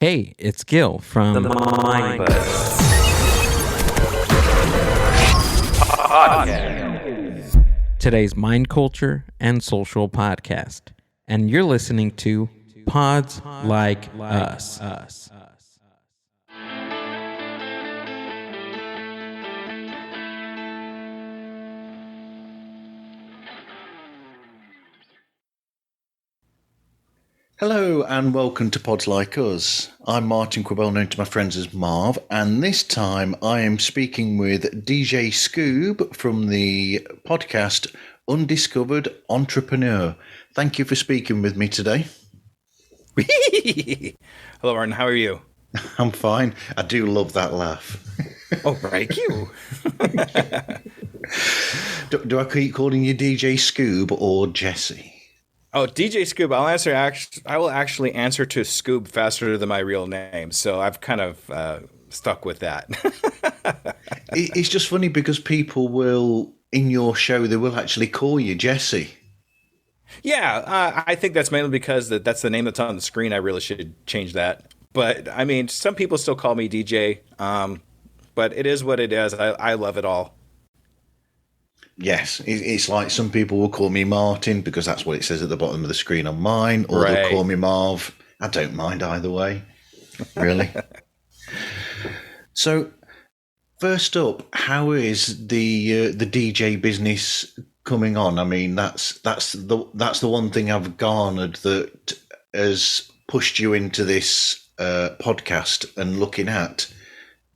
Hey, it's Gil from The Mind Podcast. today's Mind Culture and Social Podcast. And you're listening to Pods Like Us. Hello and welcome to Pods Like Us. I'm Martin, well known to my friends as Marv, and this time I am speaking with DJ Skoob from the podcast Undiscovered Entrepreneur. Thank you for speaking with me today. Hello, Martin. How are you? I'm fine. I do love that laugh. Oh, thank you. Do I keep calling you DJ Skoob or Jesse? Oh, DJ Skoob. I will actually answer to Skoob faster than my real name, so I've kind of stuck with that. It's just funny because people will, in your show, they will actually call you Jesse. Yeah, I think that's mainly because that's the name that's on the screen. I really should change that. But, I mean, some people still call me DJ, but it is what it is. I love it all. Yes, it's like some people will call me Martin because that's what it says at the bottom of the screen on mine, or Right. they'll call me Marv. I don't mind either way, really. So, first up, how is the DJ business coming on? I mean, that's the one thing I've garnered that has pushed you into this podcast and looking at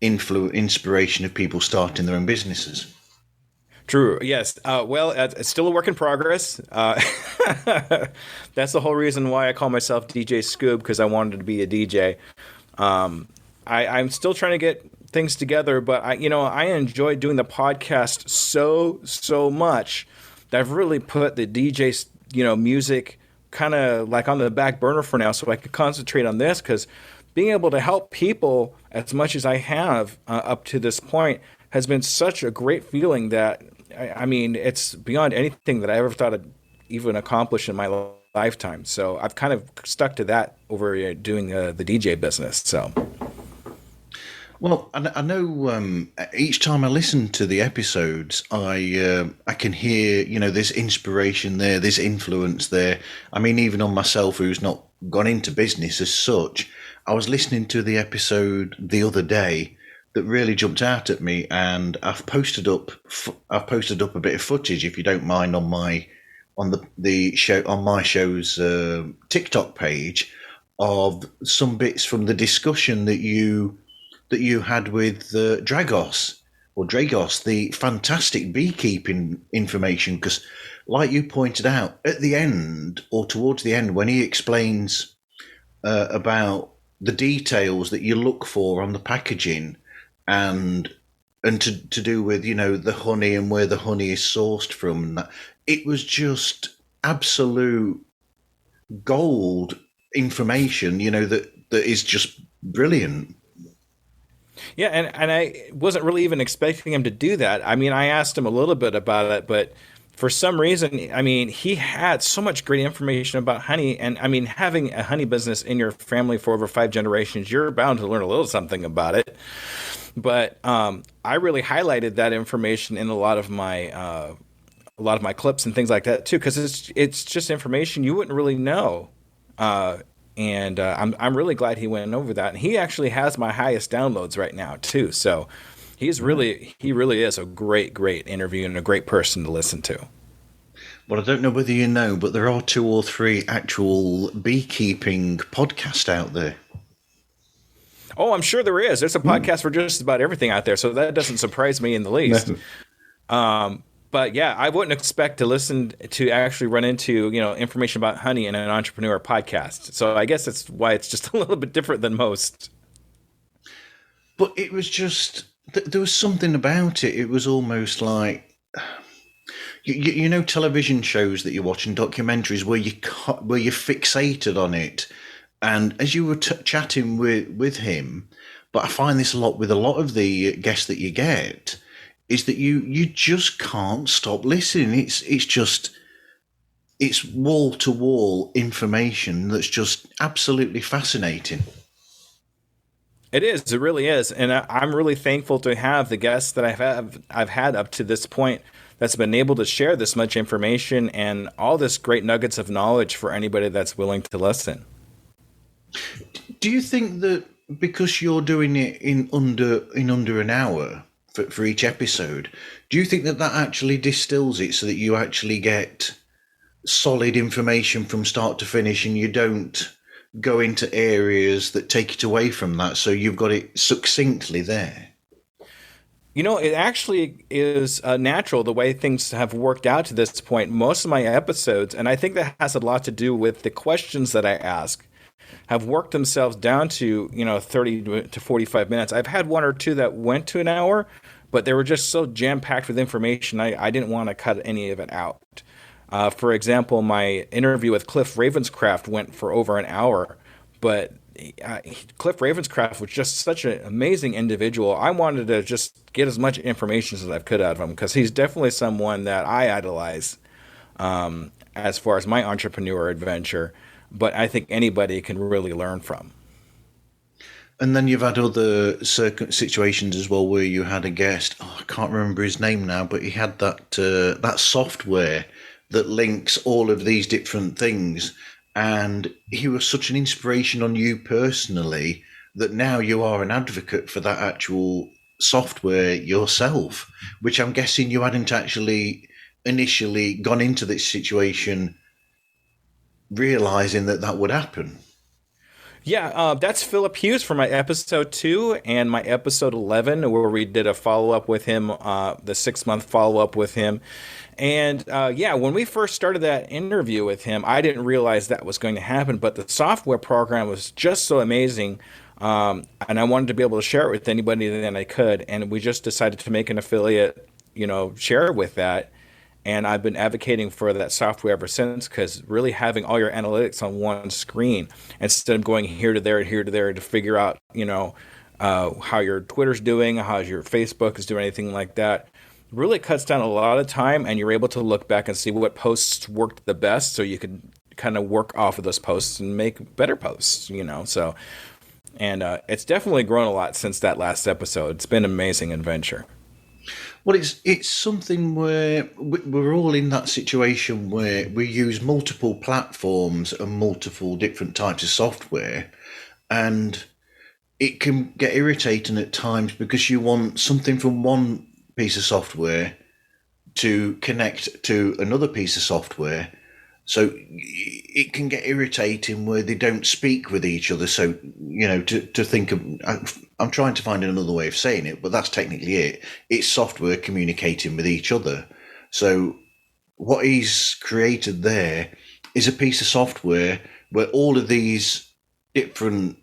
inspiration of people starting their own businesses. True. Yes. Well, it's still a work in progress. That's the whole reason why I call myself DJ Skoob, because I wanted to be a DJ. I'm still trying to get things together, but I enjoy doing the podcast so much that I've really put the DJ, music kind of like on the back burner for now, so I can concentrate on this, because being able to help people as much as I have up to this point has been such a great feeling that, I mean, it's beyond anything that I ever thought I'd even accomplish in my lifetime. So I've kind of stuck to that over doing the DJ business. So, well, I know each time I listen to the episodes, I can hear, there's inspiration there, there's influence there. I mean, even on myself, who's not gone into business as such, I was listening to the episode the other day that really jumped out at me, and I've posted up a bit of footage, if you don't mind, on my show's TikTok page, of some bits from the discussion that you had with Dragos, the fantastic beekeeping information. Because, like you pointed out, at the end, or towards the end, when he explains about the details that you look for on the packaging, and to do with the honey and where the honey is sourced from, and that, it was just absolute gold information, that is just brilliant. yeah, and I wasn't really even expecting him to do that. I mean, I asked him a little bit about it, but for some reason, I mean, he had so much great information about honey. And I mean, having a honey business in your family for over 5 generations, you're bound to learn a little something about it. But I really highlighted that information in a lot of my clips and things like that too, because it's just information you wouldn't really know. And I'm really glad he went over that. And he actually has my highest downloads right now too. So he really is a great interview and a great person to listen to. Well, I don't know whether you know, but there are 2 or 3 actual beekeeping podcasts out there. Oh, I'm sure there is. There's a podcast for just about everything out there, so that doesn't surprise me in the least. No. But yeah, I wouldn't expect to actually run into information about honey in an entrepreneur podcast. So I guess that's why it's just a little bit different than most. But it was just there was something about it. It was almost like television shows that you're watching, documentaries where you're fixated on it. And as you were chatting with him, but I find this a lot with a lot of the guests that you get, is that you just can't stop listening. It's wall to wall information that's just absolutely fascinating. It is. It really is, and I'm really thankful to have the guests that I've had up to this point that's been able to share this much information and all this great nuggets of knowledge for anybody that's willing to listen. Do you think that because you're doing it in under an hour for each episode, do you think that actually distills it so that you actually get solid information from start to finish, and you don't go into areas that take it away from that, so you've got it succinctly there? You know, it actually is natural the way things have worked out to this point. Most of my episodes, and I think that has a lot to do with the questions that I ask, have worked themselves down to, 30 to 45 minutes. I've had one or two that went to an hour, but they were just so jam-packed with information, I didn't want to cut any of it out. For example, my interview with Cliff Ravenscraft went for over an hour, but Cliff Ravenscraft was just such an amazing individual. I wanted to just get as much information as I could out of him, because he's definitely someone that I idolize as far as my entrepreneur adventure, but I think anybody can really learn from. And then you've had other situations as well where you had a guest, I can't remember his name now, but he had that software that links all of these different things. And he was such an inspiration on you personally that now you are an advocate for that actual software yourself, which I'm guessing you hadn't actually initially gone into this situation realizing that would happen. Yeah, that's Philip Hughes for my episode 2 and my episode 11, where we did a follow-up with him, the 6-month follow-up with him. And when we first started that interview with him, I didn't realize that was going to happen, but the software program was just so amazing, and I wanted to be able to share it with anybody that I could, and we just decided to make an affiliate, share with that. And I've been advocating for that software ever since, because really having all your analytics on one screen instead of going here to there and here to there to figure out, how your Twitter's doing, how your Facebook is doing, anything like that, really cuts down a lot of time, and you're able to look back and see what posts worked the best, so you can kind of work off of those posts and make better posts, So, and it's definitely grown a lot since that last episode. It's been an amazing adventure. Well, it's something where we're all in that situation where we use multiple platforms and multiple different types of software, and it can get irritating at times because you want something from one piece of software to connect to another piece of software. So it can get irritating where they don't speak with each other. So, to think of, I'm trying to find another way of saying it, but that's technically it. It's software communicating with each other. So what he's created there is a piece of software where all of these different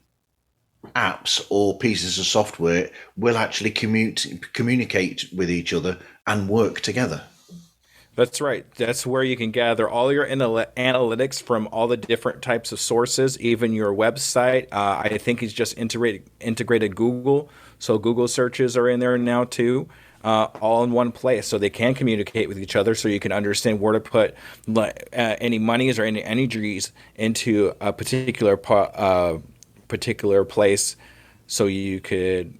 apps or pieces of software will actually communicate with each other and work together. That's right. That's where you can gather all your analytics from all the different types of sources, even your website. I think he's just integrated Google, so Google searches are in there now too, all in one place, so they can communicate with each other, so you can understand where to put any monies or any energies into a particular place, so you could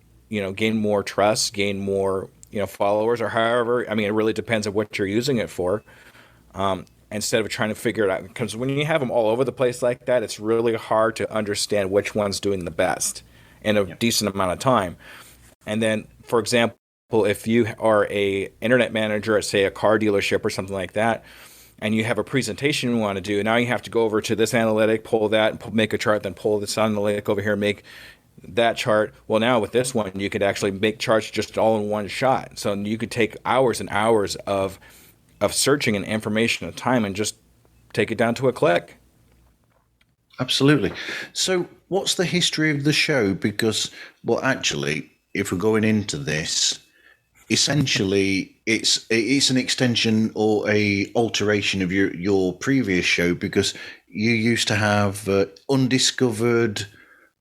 gain more trust, gain more followers, or however. I mean, it really depends on what you're using it for. Instead of trying to figure it out, because when you have them all over the place like that, it's really hard to understand which one's doing the best in a decent amount of time. And then, for example, if you are a internet manager at, say, a car dealership or something like that, and you have a presentation you want to do, now you have to go over to this analytic, pull that, make a chart, then pull this analytic over here, make that chart. Well, now with this one, you could actually make charts just all in one shot. So you could take hours and hours of searching and information at a time and just take it down to a click. Absolutely. So what's the history of the show? Because, well, actually, if we're going into this, essentially it's an extension or a alteration of your previous show, because you used to have Undiscovered,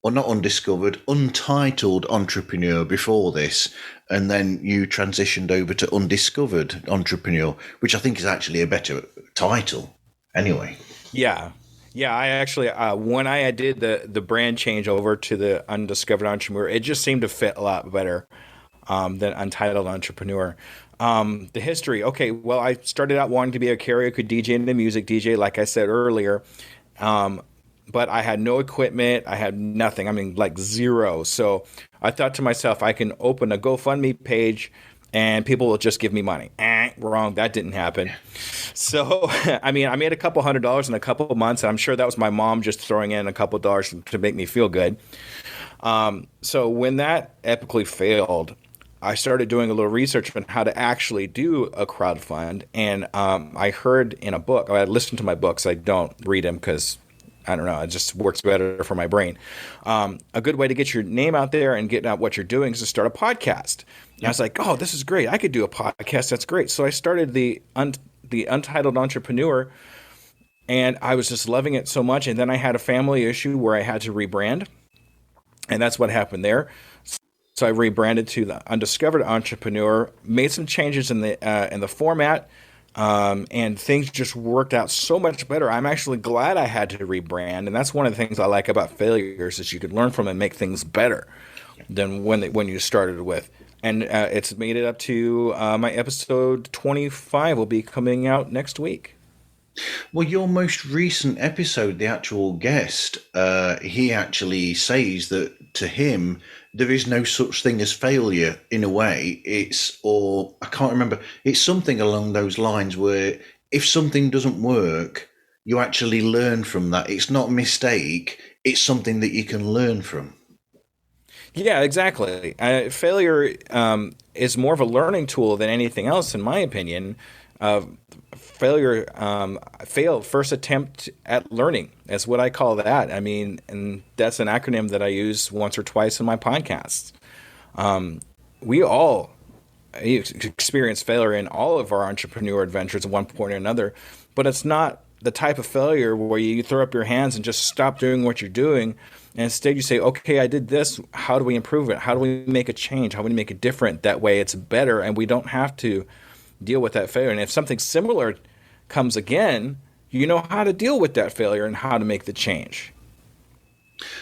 or not Undiscovered, Untitled Entrepreneur before this, and then you transitioned over to Undiscovered Entrepreneur, which I think is actually a better title anyway. Yeah. Yeah, I actually when I did the brand change over to the Undiscovered Entrepreneur, it just seemed to fit a lot better than Untitled Entrepreneur. The history, okay, well, I started out wanting to be a karaoke DJ and a music DJ, like I said earlier, but I had no equipment, I had nothing. I mean, like zero. So I thought to myself, I can open a GoFundMe page and people will just give me money. Wrong, that didn't happen. So, I mean, I made a couple $100s in a couple of months, and I'm sure that was my mom just throwing in a couple of dollars to make me feel good. So when that epically failed, I started doing a little research on how to actually do a crowdfund, and I heard in a book, I listened to my books, I don't read them because I don't know, it just works better for my brain. A good way to get your name out there and get out what you're doing is to start a podcast. And I was like, oh, this is great. I could do a podcast. That's great. So I started the Untitled Entrepreneur, and I was just loving it so much. And then I had a family issue where I had to rebrand, and that's what happened there. So I rebranded to the Undiscovered Entrepreneur, made some changes in the format, and things just worked out so much better. I'm actually glad I had to rebrand, and that's one of the things I like about failures is you can learn from it and make things better than when you started with. And it's made it up to my episode 25 will be coming out next week. Well, your most recent episode, the actual guest, he actually says that to him, there is no such thing as failure in a way. Or I can't remember, it's something along those lines where if something doesn't work, you actually learn from that. It's not a mistake, it's something that you can learn from. Yeah, exactly. Failure is more of a learning tool than anything else, in my opinion. Failure, failed first attempt at learning. That's what I call that. I mean, and that's an acronym that I use once or twice in my podcasts. We all experience failure in all of our entrepreneur adventures at one point or another, but it's not the type of failure where you throw up your hands and just stop doing what you're doing. And instead you say, okay, I did this. How do we improve it? How do we make a change? How do we make it different? That way it's better and we don't have to deal with that failure. And if something similar comes again, you know how to deal with that failure and how to make the change.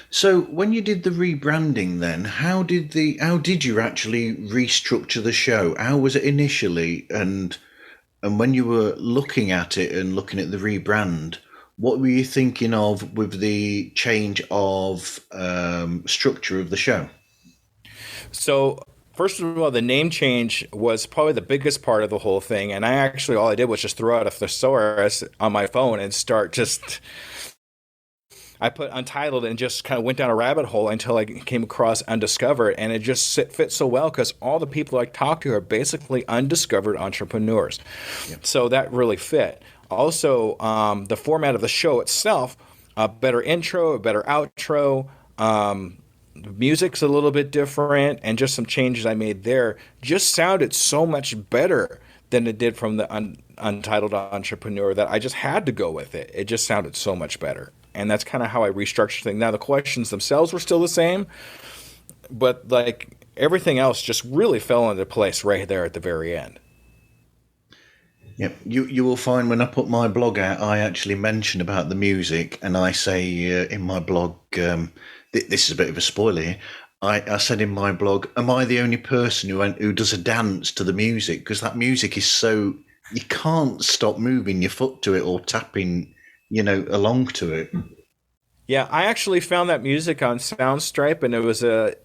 So when you did the rebranding then, how did you actually restructure the show? How was it initially? And when you were looking at it and looking at the rebrand, what were you thinking of with the change of structure of the show? So first of all, the name change was probably the biggest part of the whole thing. And all I did was just throw out a thesaurus on my phone and I put Untitled and just kind of went down a rabbit hole until I came across Undiscovered. And it just fit so well because all the people I talk to are basically undiscovered entrepreneurs. Yep. So that really fit. Also, the format of the show itself, a better intro, a better outro, the music's a little bit different, and just some changes I made there just sounded so much better than it did from the Untitled Entrepreneur that I just had to go with it. It just sounded so much better. And that's kind of how I restructured things. Now, the questions themselves were still the same, but like everything else just really fell into place right there at the very end. Yep, you will find when I put my blog out, I actually mention about the music, and I say in my blog, this is a bit of a spoiler here. I said in my blog, am I the only person who does a dance to the music? Because that music is so, you can't stop moving your foot to it or tapping, along to it. Yeah, I actually found that music on Soundstripe, and it was a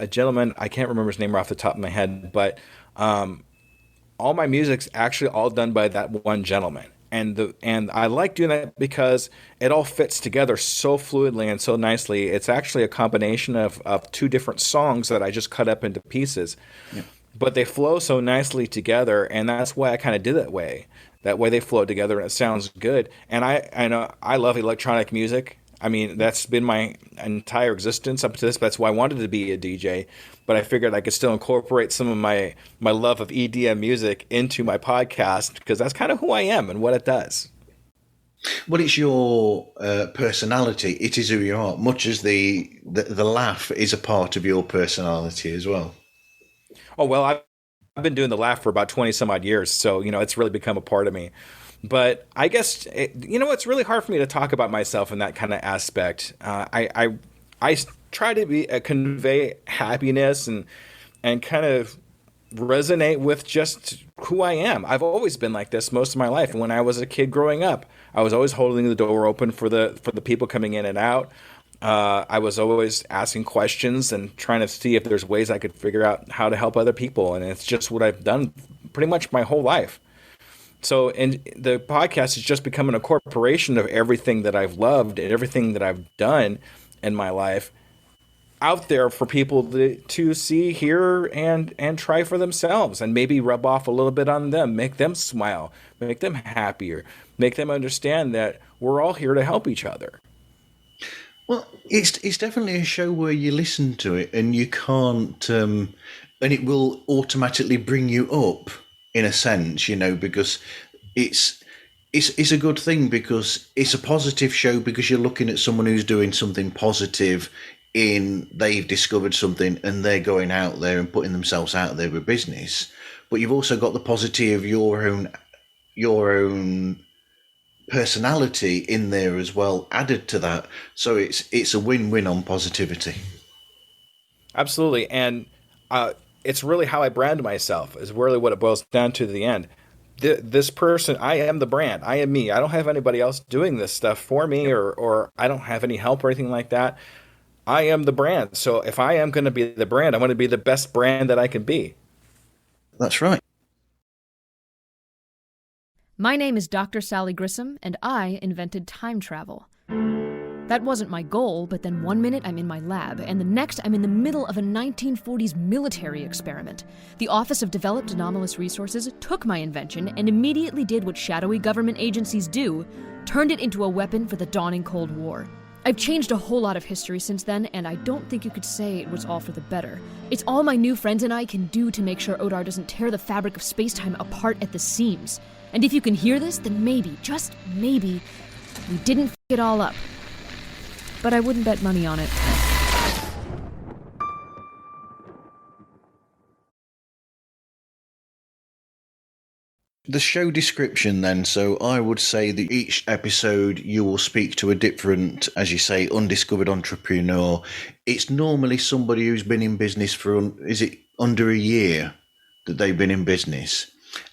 gentleman, I can't remember his name off the top of my head, but all my music's actually all done by that one gentleman. And I like doing that because it all fits together so fluidly and so nicely. It's actually a combination of two different songs that I just cut up into pieces. Yeah. But they flow so nicely together, and that's why I kind of did that way. That way they flow together and it sounds good. And I know I love electronic music. I mean, that's been my entire existence up to this. That's why I wanted to be a DJ. But I figured I could still incorporate some of my love of EDM music into my podcast because that's kind of who I am and what it does. Well, it's your personality. It is who you are, much as the laugh is a part of your personality as well. Oh, well, I've been doing the laugh for about 20 some odd years. So, it's really become a part of me. But I guess, it's really hard for me to talk about myself in that kind of aspect. I try to convey happiness and kind of resonate with just who I am. I've always been like this most of my life. When I was a kid growing up, I was always holding the door open for the people coming in and out. I was always asking questions and trying to see if there's ways I could figure out how to help other people. And it's just what I've done pretty much my whole life. So, and the podcast is just becoming a corporation of everything that I've loved and everything that I've done in my life out there for people to see, hear, and try for themselves, and maybe rub off a little bit on them, make them smile, make them happier, make them understand that we're all here to help each other. Well, it's definitely a show where you listen to it and you can't, and it will automatically bring you up in a sense, because it's a good thing, because it's a positive show, because you're looking at someone who's doing something positive. They've discovered something and they're going out there and putting themselves out there with business, but you've also got the positivity of your own personality in there as well added to that. So it's a win-win on positivity. Absolutely. And it's really how I brand myself is really what it boils down to the end. This person, I am the brand. I am me. I don't have anybody else doing this stuff for me, or I don't have any help or anything like that. I am the brand. So if I am going to be the brand, I want to be the best brand that I can be. That's right. My name is Dr. Sally Grissom, and I invented time travel. That wasn't my goal, but then one minute I'm in my lab, and the next I'm in the middle of a 1940s military experiment. The Office of Developed Anomalous Resources took my invention and immediately did what shadowy government agencies do, turned it into a weapon for the dawning Cold War. I've changed a whole lot of history since then, and I don't think you could say it was all for the better. It's all my new friends and I can do to make sure Odar doesn't tear the fabric of space-time apart at the seams. And if you can hear this, then maybe, just maybe, we didn't f*** it all up. But I wouldn't bet money on it. The show description then, so I would say that each episode you will speak to a different, as you say, undiscovered entrepreneur. It's normally somebody who's been in business for, is it under a year that they've been in business?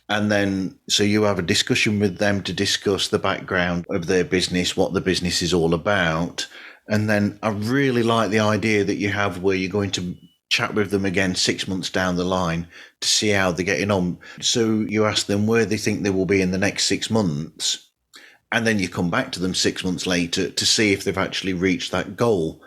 And then, so you have a discussion with them to discuss the background of their business, what the business is all about. And then I really like the idea that you have where you're going to chat with them again 6 months down the line to see how they're getting on. So you ask them where they think they will be in the next 6 months, and then you come back to them 6 months later to see if they've actually reached that goal.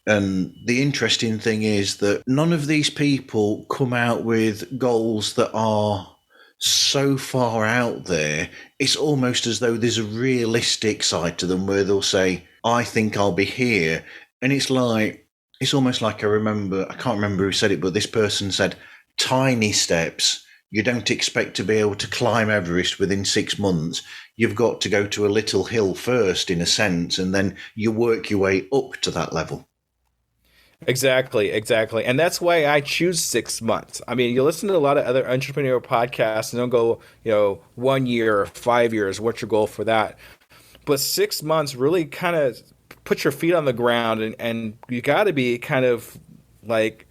And the interesting thing is that none of these people come out with goals that are so far out there. It's almost as though there's a realistic side to them where they'll say, I think I'll be here. And it's almost like I can't remember who said it, but this person said, tiny steps. You don't expect to be able to climb Everest within 6 months. You've got to go to a little hill first, in a sense, and then you work your way up to that level. Exactly. And that's why I choose 6 months. I mean, you listen to a lot of other entrepreneurial podcasts and they'll go, 1 year or 5 years. What's your goal for that? But 6 months really kind of put your feet on the ground, and you got to be kind of like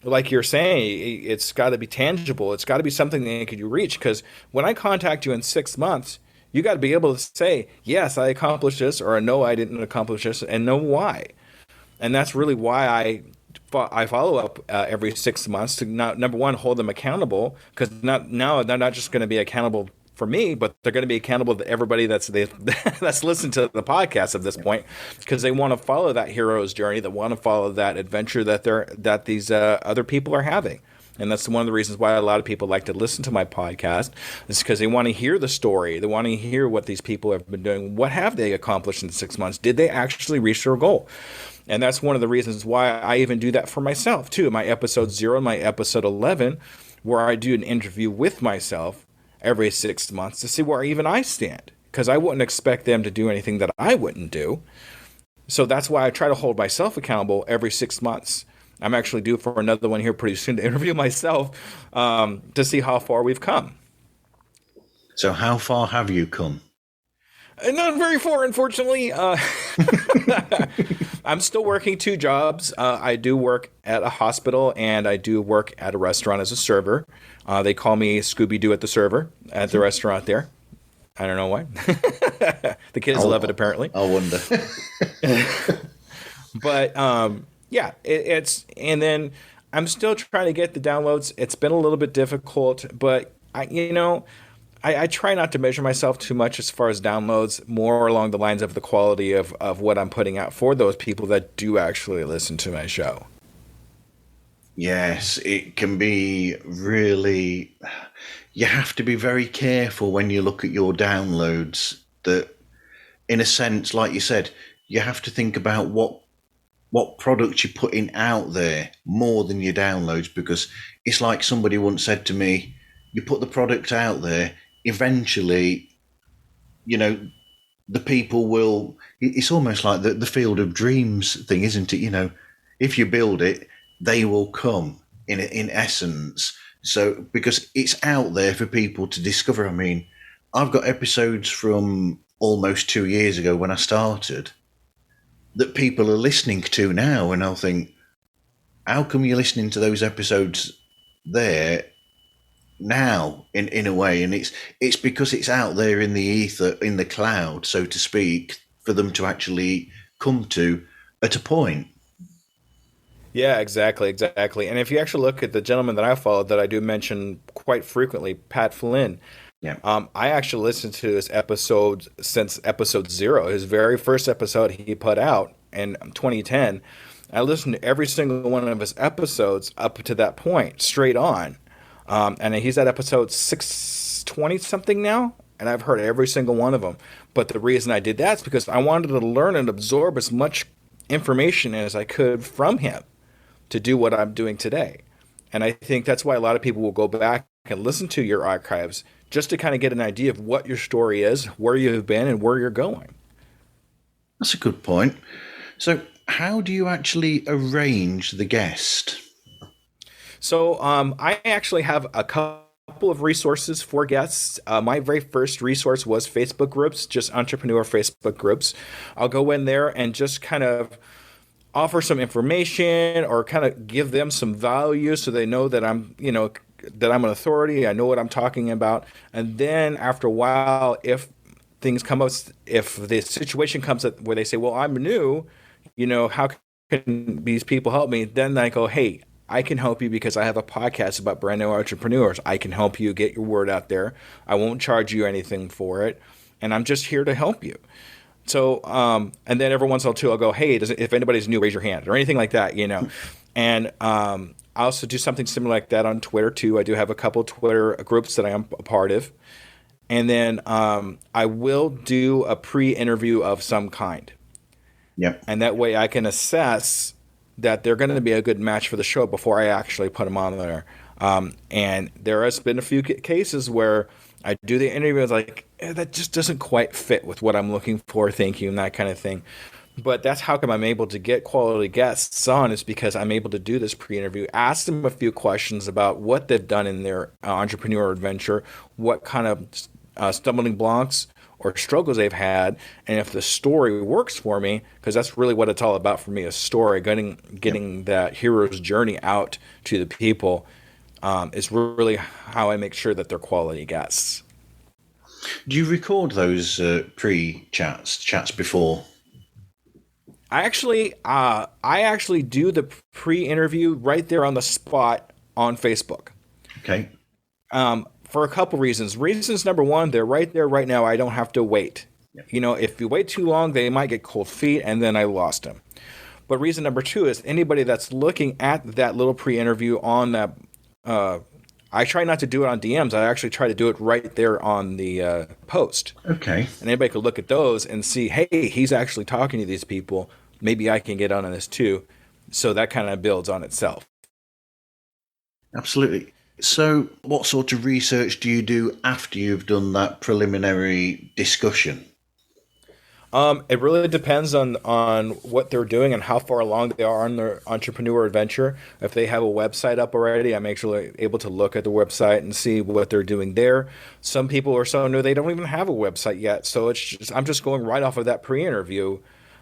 you're saying, it's got to be tangible. It's got to be something that you reach. Because when I contact you in 6 months, you got to be able to say, yes, I accomplished this, or no, I didn't accomplish this, and know why. And that's really why I follow up every 6 months to number one, hold them accountable, because now they're not just going to be accountable for me, but they're going to be accountable to everybody that's listened to the podcast at this point, because they want to follow that hero's journey, they want to follow that adventure that these other people are having. And that's one of the reasons why a lot of people like to listen to my podcast, is because they want to hear the story. They want to hear what these people have been doing. What have they accomplished in 6 months? Did they actually reach their goal? And that's one of the reasons why I even do that for myself, too. My episode 0 and my episode 11, where I do an interview with myself every 6 months to see where even I stand, because I wouldn't expect them to do anything that I wouldn't do. So that's why I try to hold myself accountable every 6 months. I'm actually due for another one here pretty soon to interview myself to see how far we've come. So how far have you come? Not very far, unfortunately. I'm still working 2 jobs. I do work at a hospital, and I do work at a restaurant as a server. They call me Scooby-Doo at the restaurant there. I don't know why. The kids love it, apparently. I wonder. But yeah, and then I'm still trying to get the downloads. It's been a little bit difficult, but I try not to measure myself too much as far as downloads, more along the lines of the quality of what I'm putting out for those people that do actually listen to my show. Yes, it can be really... You have to be very careful when you look at your downloads that, in a sense, like you said, you have to think about what product you're putting out there more than your downloads, because it's like somebody once said to me, you put the product out there, eventually, the people will... It's almost like the field of dreams thing, isn't it? If you build it, they will come in essence. So, because it's out there for people to discover. I mean, I've got episodes from almost 2 years ago when I started that people are listening to now, and I'll think, how come you're listening to those episodes there now in a way? And it's because it's out there in the ether, in the cloud, so to speak, for them to actually come to at a point. Yeah, exactly. And if you actually look at the gentleman that I followed, that I do mention quite frequently, Pat Flynn, yeah, I actually listened to his episode since episode 0, his very first episode he put out in 2010. I listened to every single one of his episodes up to that point, straight on. And he's at episode 620 something now, and I've heard every single one of them. But the reason I did that is because I wanted to learn and absorb as much information as I could from him to do what I'm doing today. And I think that's why a lot of people will go back and listen to your archives just to kind of get an idea of what your story is, where you've been, and where you're going. That's a good point. So how do you actually arrange the guest? So I actually have a couple of resources for guests. My very first resource was Facebook groups, just entrepreneur Facebook groups. I'll go in there and just kind of offer some information or kind of give them some value so they know that I'm an authority. I know what I'm talking about. And then after a while, if things come up, if the situation comes up where they say, well, I'm new, how can these people help me? Then I go, hey, I can help you because I have a podcast about brand new entrepreneurs. I can help you get your word out there. I won't charge you anything for it. And I'm just here to help you. So, and then every once in a while too, I'll go, hey, if anybody's new, raise your hand or anything like that, And I also do something similar like that on Twitter too. I do have a couple of Twitter groups that I am a part of. And then I will do a pre-interview of some kind. Yep. And that way I can assess that they're going to be a good match for the show before I actually put them on there. And there has been a few cases where I do the interview, it's like, that just doesn't quite fit with what I'm looking for, thank you, and that kind of thing. But that's how come I'm able to get quality guests on, is because I'm able to do this pre-interview, ask them a few questions about what they've done in their entrepreneurial adventure, what kind of stumbling blocks or struggles they've had, and if the story works for me, because that's really what it's all about for me, a story, getting that hero's journey out to the people is really how I make sure that they're quality guests. Do you record those chats before? I actually do the pre-interview right there on the spot on Facebook. Okay. For a couple reasons. Reasons number one, they're right there right now. I don't have to wait. Yep. If you wait too long, they might get cold feet, and then I lost them. But reason number two is anybody that's looking at that little pre-interview on that, I try not to do it on DMs. I actually try to do it right there on the post. Okay. And anybody could look at those and see, hey, he's actually talking to these people. Maybe I can get on this too. So that kind of builds on itself. Absolutely. So what sort of research do you do after you've done that preliminary discussion? It really depends on what they're doing and how far along they are on their entrepreneur adventure. If they have a website up already, I'm actually able to look at the website and see what they're doing there. Some people are so new they don't even have a website yet, so I'm just going right off of that pre-interview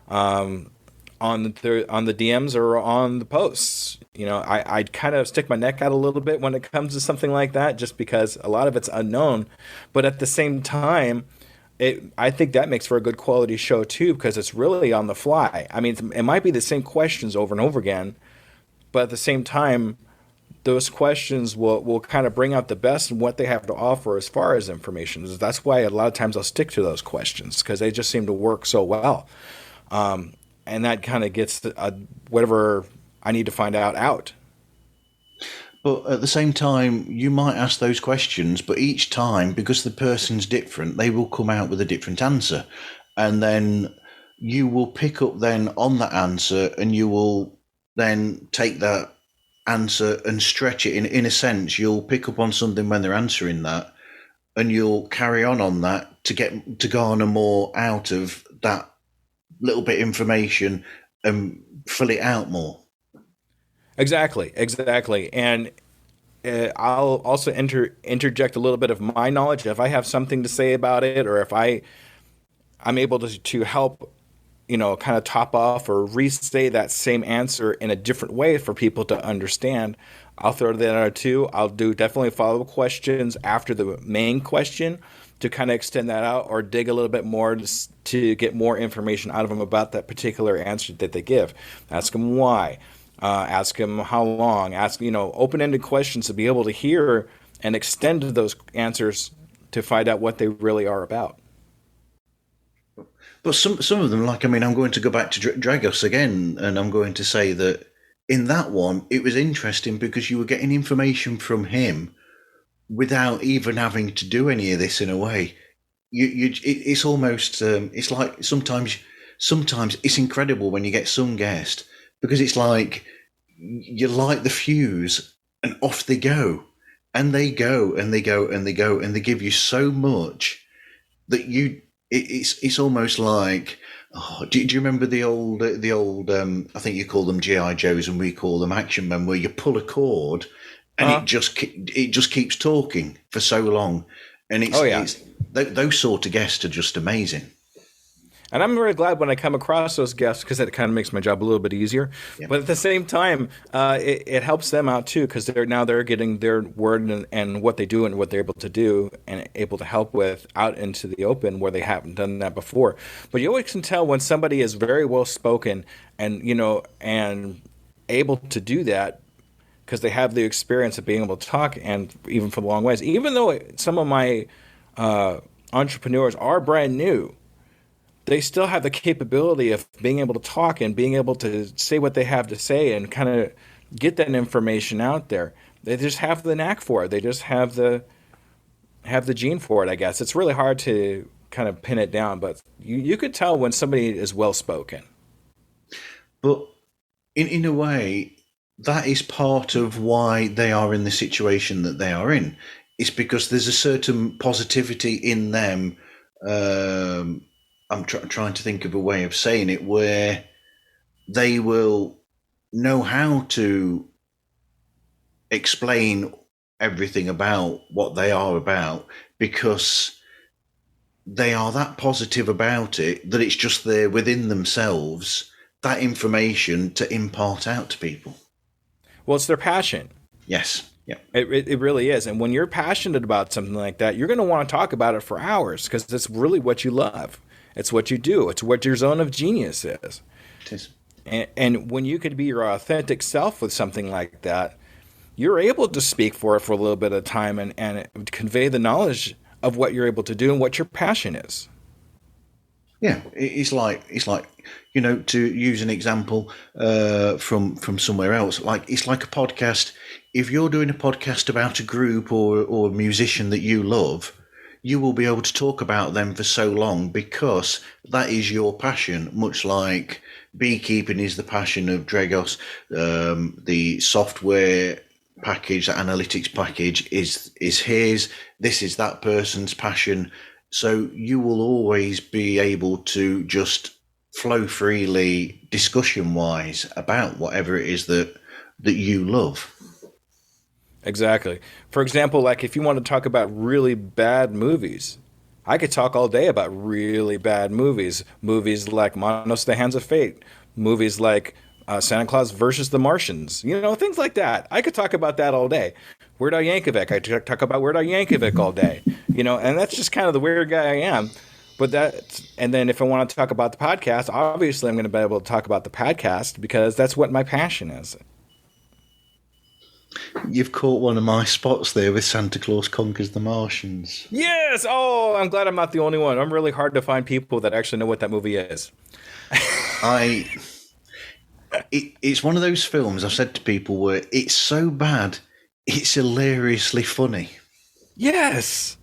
on the DMs or on the posts. I kind of stick my neck out a little bit when it comes to something like that, just because a lot of it's unknown. But at the same time, I think that makes for a good quality show too, because it's really on the fly. I mean, it might be the same questions over and over again, but at the same time, those questions will kind of bring out the best in what they have to offer as far as information. That's why a lot of times I'll stick to those questions, because they just seem to work so well. And that kind of gets whatever I need to find out. But at the same time, you might ask those questions, but each time, because the person's different, they will come out with a different answer. And then you will pick up then on that answer, and you will then take that answer and stretch it. In a sense, you'll pick up on something when they're answering that, and you'll carry on that to garner more out of that little bit of information and fill it out more. Exactly. And I'll also interject a little bit of my knowledge if I have something to say about it, or if I'm able to help, kind of top off or restate that same answer in a different way for people to understand. I'll throw that out too. I'll do definitely follow-up questions after the main question to kind of extend that out, or dig a little bit more to get more information out of them about that particular answer that they give. Ask them why. Ask them how long. Ask, open-ended questions to be able to hear and extend those answers to find out what they really are about. But some of them, I'm going to go back to Dragos again, and I'm going to say that in that one, it was interesting because you were getting information from him without even having to do any of this in a way. It's almost, it's like sometimes it's incredible when you get some guest, because it's like you light the fuse and off they go, and they go and they go and they go, and they give you so much that it's almost like, do you remember the old I think you call them GI Joes and we call them Action Men, where you pull a cord and it just keeps talking for so long, and it's those sort of guests are just amazing. And I'm very glad when I come across those guests, because it kind of makes my job a little bit easier. Yeah. But at the same time, it helps them out too, because they're getting their word and what they do and what they're able to do and able to help with out into the open where they haven't done that before. But you always can tell when somebody is very well spoken and and able to do that, because they have the experience of being able to talk, and even for the long ways. Even though some of my entrepreneurs are brand new, they still have the capability of being able to talk and being able to say what they have to say and kind of get that information out there. They just have the knack for it. They just have the gene for it, I guess. It's really hard to kind of pin it down, but you could tell when somebody is well-spoken. But in a way, that is part of why they are in the situation that they are in. It's because there's a certain positivity in them. I'm trying to think of a way of saying it, where they will know how to explain everything about what they are about, because they are that positive about it that it's just there within themselves, that information to impart out to people. Well, it's their passion. Yes. Yeah. It really is. And when you're passionate about something like that, you're going to want to talk about it for hours, because it's really what you love. It's what you do. It's what your zone of genius is. It is. And when you could be your authentic self with something like that, you're able to speak for it for a little bit of time and convey the knowledge of what you're able to do and what your passion is. Yeah, it's like to use an example from somewhere else. It's like a podcast. If you're doing a podcast about a group or a musician that you love, you will be able to talk about them for so long, because that is your passion. Much like beekeeping is the passion of Dragos, the software package, the analytics package is his. This is that person's passion. So you will always be able to just flow freely, discussion-wise, about whatever it is that you love. Exactly. For example, like if you want to talk about really bad movies, I could talk all day about really bad movies. Movies like Manos, the Hands of Fate. Movies like Santa Claus versus the Martians. You know, things like that. I could talk about that all day. Weird Al Yankovic. I could talk about Weird Al Yankovic all day. You know, and that's just kind of the weird guy I am. But and then if I want to talk about the podcast, obviously I'm going to be able to talk about the podcast because that's what my passion is. You've caught one of my spots there with Santa Claus Conquers the Martians. Yes! Oh, I'm glad I'm not the only one. I'm really hard to find people that actually know what that movie is. It's one of those films I've said to people where it's so bad, it's hilariously funny. Yes!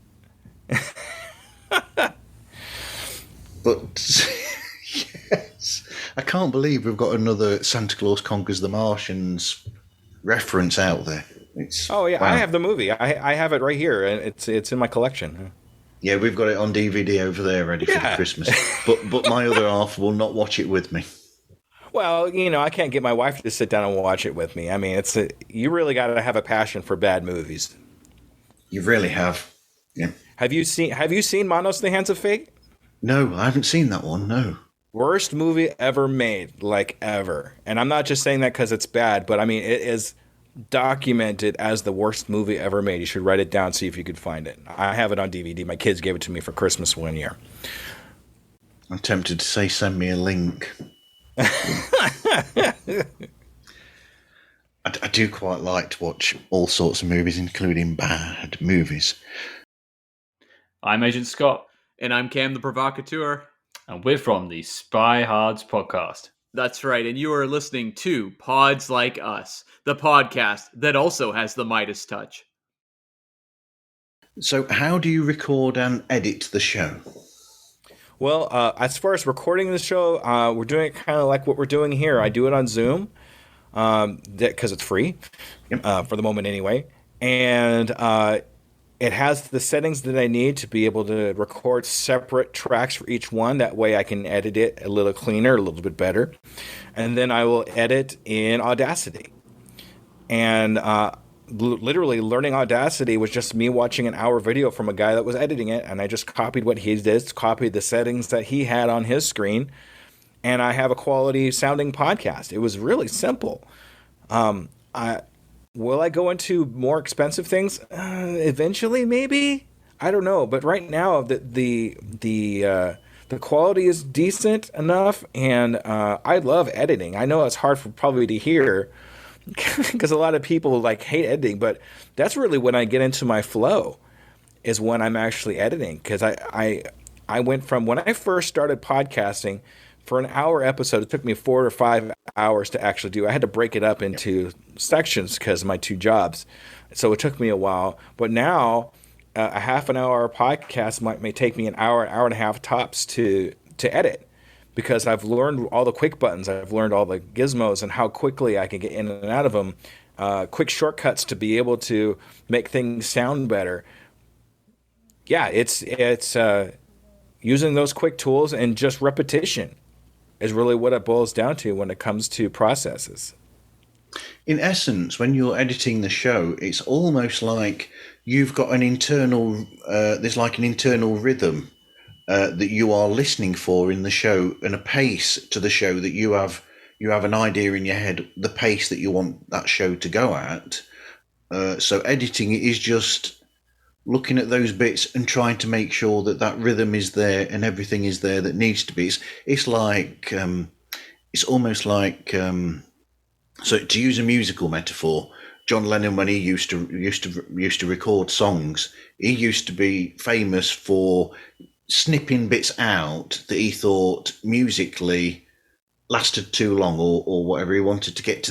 But, yes, I can't believe we've got another Santa Claus Conquers the Martians reference out there. Wow. I have the movie. I have it right here, and it's in my collection. Yeah, we've got it on DVD over there ready for Christmas. But my other half will not watch it with me. Well, you know, I can't get my wife to sit down and watch it with me. I mean, you really got to have a passion for bad movies. You really have. Yeah. Have you seen Manos, the Hands of Fate? No, I haven't seen that one. No. Worst movie ever made, like ever. And I'm not just saying that because it's bad, but I mean, it is documented as the worst movie ever made. You should write it down, see if you could find it. I have it on DVD. My kids gave it to me for Christmas one year. I'm tempted to say send me a link. I do quite like to watch all sorts of movies, including bad movies. I'm Agent Scott. And I'm Cam the Provocateur. And we're from the Spy Hards podcast. That's right, and you are listening to Pods Like Us, the podcast that also has the Midas touch. So how do you record and edit the show? Well, as far as recording the show, we're doing it kind of like what we're doing here. I do it on Zoom because it's free for the moment anyway. And it has the settings that I need to be able to record separate tracks for each one. That way I can edit it a little cleaner, a little bit better. And then I will edit in Audacity. And literally learning Audacity was just me watching an hour video from a guy that was editing it. And I just copied what he did, copied the settings that he had on his screen. And I have a quality sounding podcast. It was really simple. Will I go into more expensive things? Eventually, maybe. I don't know. But right now, the quality is decent enough, and I love editing. I know it's hard for probably to hear because a lot of people like hate editing, but that's really when I get into my flow, is when I'm actually editing. Because I went from when I first started podcasting. For an hour episode, it took me 4 or 5 hours to actually do. I had to break it up into sections because of my 2 jobs. So it took me a while. But now, a half an hour podcast may take me an hour and a half tops to edit because I've learned all the quick buttons. I've learned all the gizmos and how quickly I can get in and out of them. Quick shortcuts to be able to make things sound better. Yeah, it's using those quick tools and just repetition is really what it boils down to when it comes to processes. In essence, when you're editing the show, it's almost like you've got an internal, there's like an internal rhythm that you are listening for in the show, and a pace to the show that you have an idea in your head, the pace that you want that show to go at. So editing it is just looking at those bits and trying to make sure that rhythm is there and everything is there that needs to be. It's like it's almost like so to use a musical metaphor, John Lennon, when he used to record songs, he used to be famous for snipping bits out that he thought musically lasted too long or whatever. He wanted to get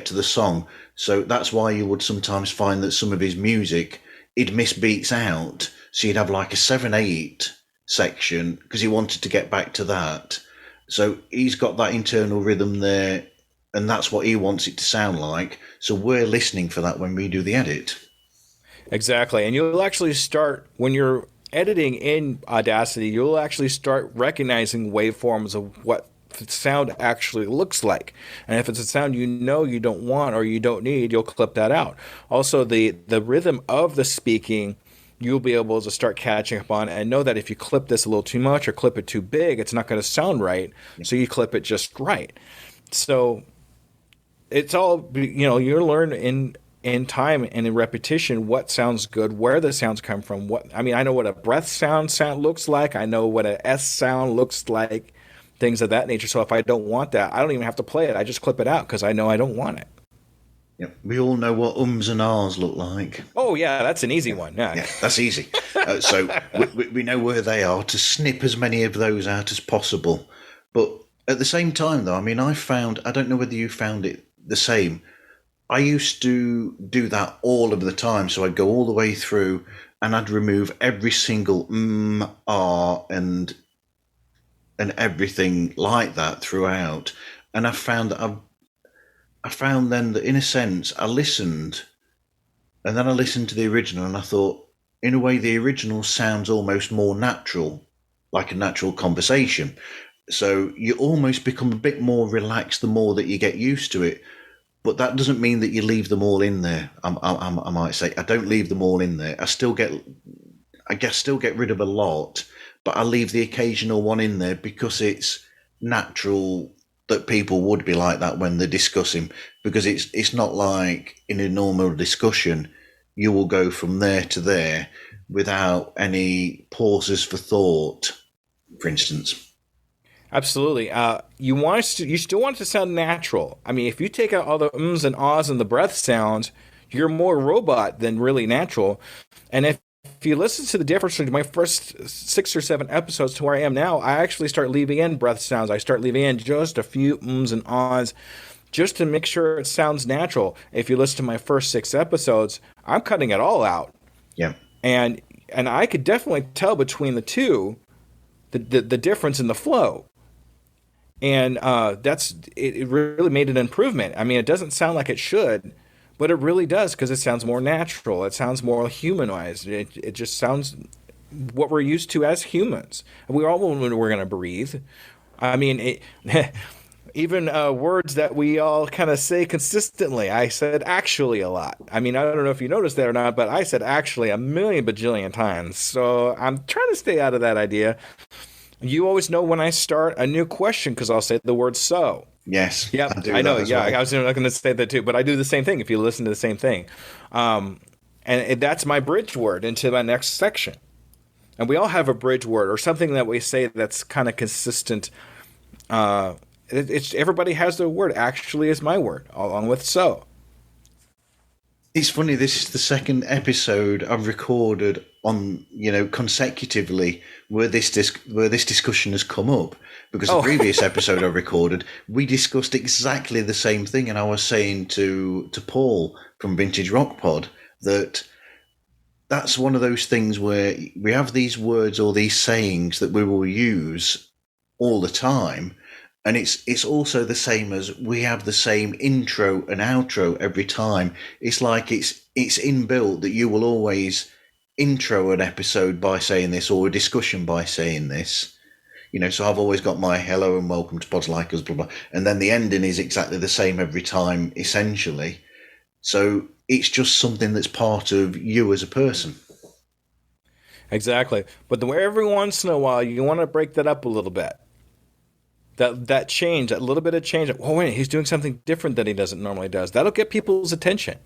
to the song. So that's why you would sometimes find that some of his music, he'd miss beats out, so you'd have like a 7/8 section because he wanted to get back to that. So he's got that internal rhythm there, and that's what he wants it to sound like. So we're listening for that when we do the edit. Exactly, and you'll actually start when you're editing in Audacity, you'll actually start recognizing waveforms of what the sound actually looks like. And if it's a sound you don't want or you don't need, you'll clip that out. Also, the rhythm of the speaking, you'll be able to start catching up on and know that if you clip this a little too much or clip it too big, it's not going to sound right. So you clip it just right. So it's all, you learn in time and in repetition what sounds good, where the sounds come from. I know what a breath sound looks like. I know what a S sound looks like, things of that nature. So if I don't want that, I don't even have to play it. I just clip it out because I know I don't want it. Yeah, we all know what ums and ahs look like. Oh, yeah, that's an easy one. Yeah, that's easy. So we know where they are to snip as many of those out as possible. But at the same time, though, I don't know whether you found it the same. I used to do that all of the time. So I'd go all the way through and I'd remove every single ah, and everything like that throughout. And I found then that in a sense I listened, and then I listened to the original, and I thought, in a way, the original sounds almost more natural, like a natural conversation. So you almost become a bit more relaxed the more that you get used to it. But that doesn't mean that you leave them all in there. I might say I don't leave them all in there. I still get rid of a lot, but I leave the occasional one in there because it's natural that people would be like that when they're discussing, because it's not like in a normal discussion you will go from there to there without any pauses for thought, for instance. Absolutely. You still want it to sound natural. If you take out all the ums and ahs and the breath sounds, you're more robot than really natural. And if you listen to the difference between my first 6 or 7 episodes to where I am now, I actually start leaving in breath sounds. I start leaving in just a few ums and ahs just to make sure it sounds natural. If you listen to my first 6 episodes, I'm cutting it all out. Yeah. And I could definitely tell between the two the difference in the flow. And it really made an improvement. It doesn't sound like it should, but it really does, because it sounds more natural. It sounds more humanized. It just sounds what we're used to as humans. We all know we're going to breathe. Even words that we all kind of say consistently. I said actually a lot. I don't know if you noticed that or not, but I said actually a million bajillion times. So I'm trying to stay out of that idea. You always know when I start a new question because I'll say the word so. Yes. Yep. I know. Yeah. Well. I was not going to say that too, but I do the same thing if you listen to the same thing. And that's my bridge word into my next section. And we all have a bridge word or something that we say that's kind of consistent. Everybody has their word. Actually is my word, along with so. It's funny, this is the second episode I've recorded on, consecutively where this discussion has come up, because the previous episode I recorded, we discussed exactly the same thing, and I was saying to Paul from Vintage Rock Pod that's one of those things where we have these words or these sayings that we will use all the time. And it's also the same as we have the same intro and outro every time. It's like it's inbuilt that you will always intro an episode by saying this, or a discussion by saying this. So I've always got my hello and welcome to Pods Like Us, blah, blah. And then the ending is exactly the same every time, essentially. So it's just something that's part of you as a person. Exactly. But every once in a while, you want to break that up a little bit. That change, that little bit of change. Oh, wait, he's doing something different than he doesn't normally does. That'll get people's attention.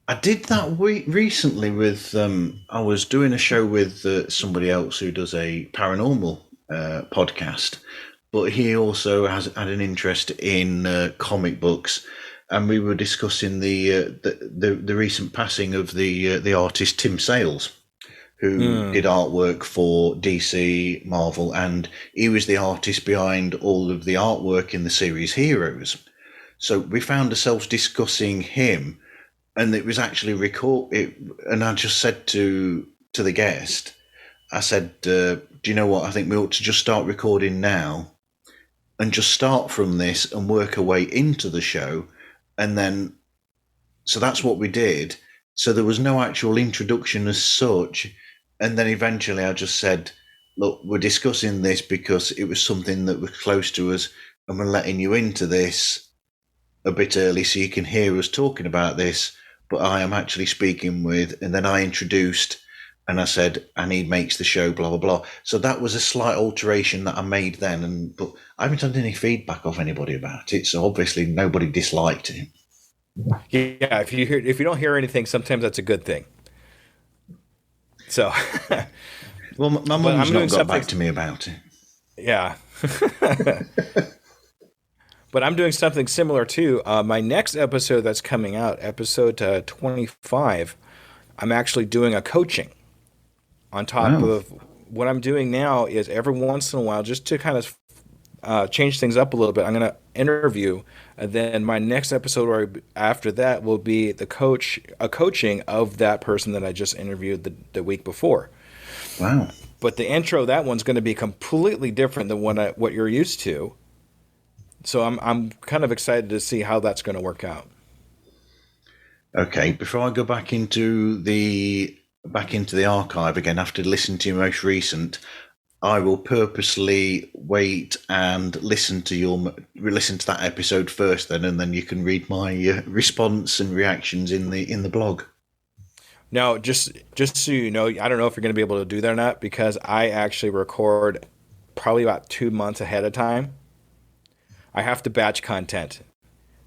I did that recently with, I was doing a show with somebody else who does a paranormal podcast, but he also had an interest in comic books, and we were discussing the recent passing of the artist Tim Sales, who did artwork for DC, Marvel, and he was the artist behind all of the artwork in the series Heroes. So we found ourselves discussing him, and it was actually and I just said to the guest, I said, do you know what? I think we ought to just start recording now and just start from this and work our way into the show. And then, so that's what we did. So there was no actual introduction as such. And then eventually I just said, look, we're discussing this because it was something that was close to us, and we're letting you into this a bit early so you can hear us talking about this. But I am actually speaking with, and then I introduced, and I said, and he makes the show, blah, blah, blah. So that was a slight alteration that I made then. But I haven't had any feedback off anybody about it. So obviously nobody disliked it. Yeah, if you don't hear anything, sometimes that's a good thing. So, well, my mum's not got back to me about it. Yeah. But I'm doing something similar too. My next episode that's coming out, episode 25, I'm actually doing a coaching on top of what I'm doing now. Is every once in a while, just to kind of change things up a little bit, I'm going to interview, and then my next episode or after that will be a coaching of that person that I just interviewed the week before. Wow. But the intro, that one's going to be completely different than what you're used to. So I'm kind of excited to see how that's going to work out. Okay, before I go back into the archive again after listening to your most recent, I will purposely wait and listen to that episode first, then, and then you can read my response and reactions in the blog. Now, just so you know, I don't know if you're going to be able to do that or not, because I actually record probably about 2 months ahead of time. I have to batch content.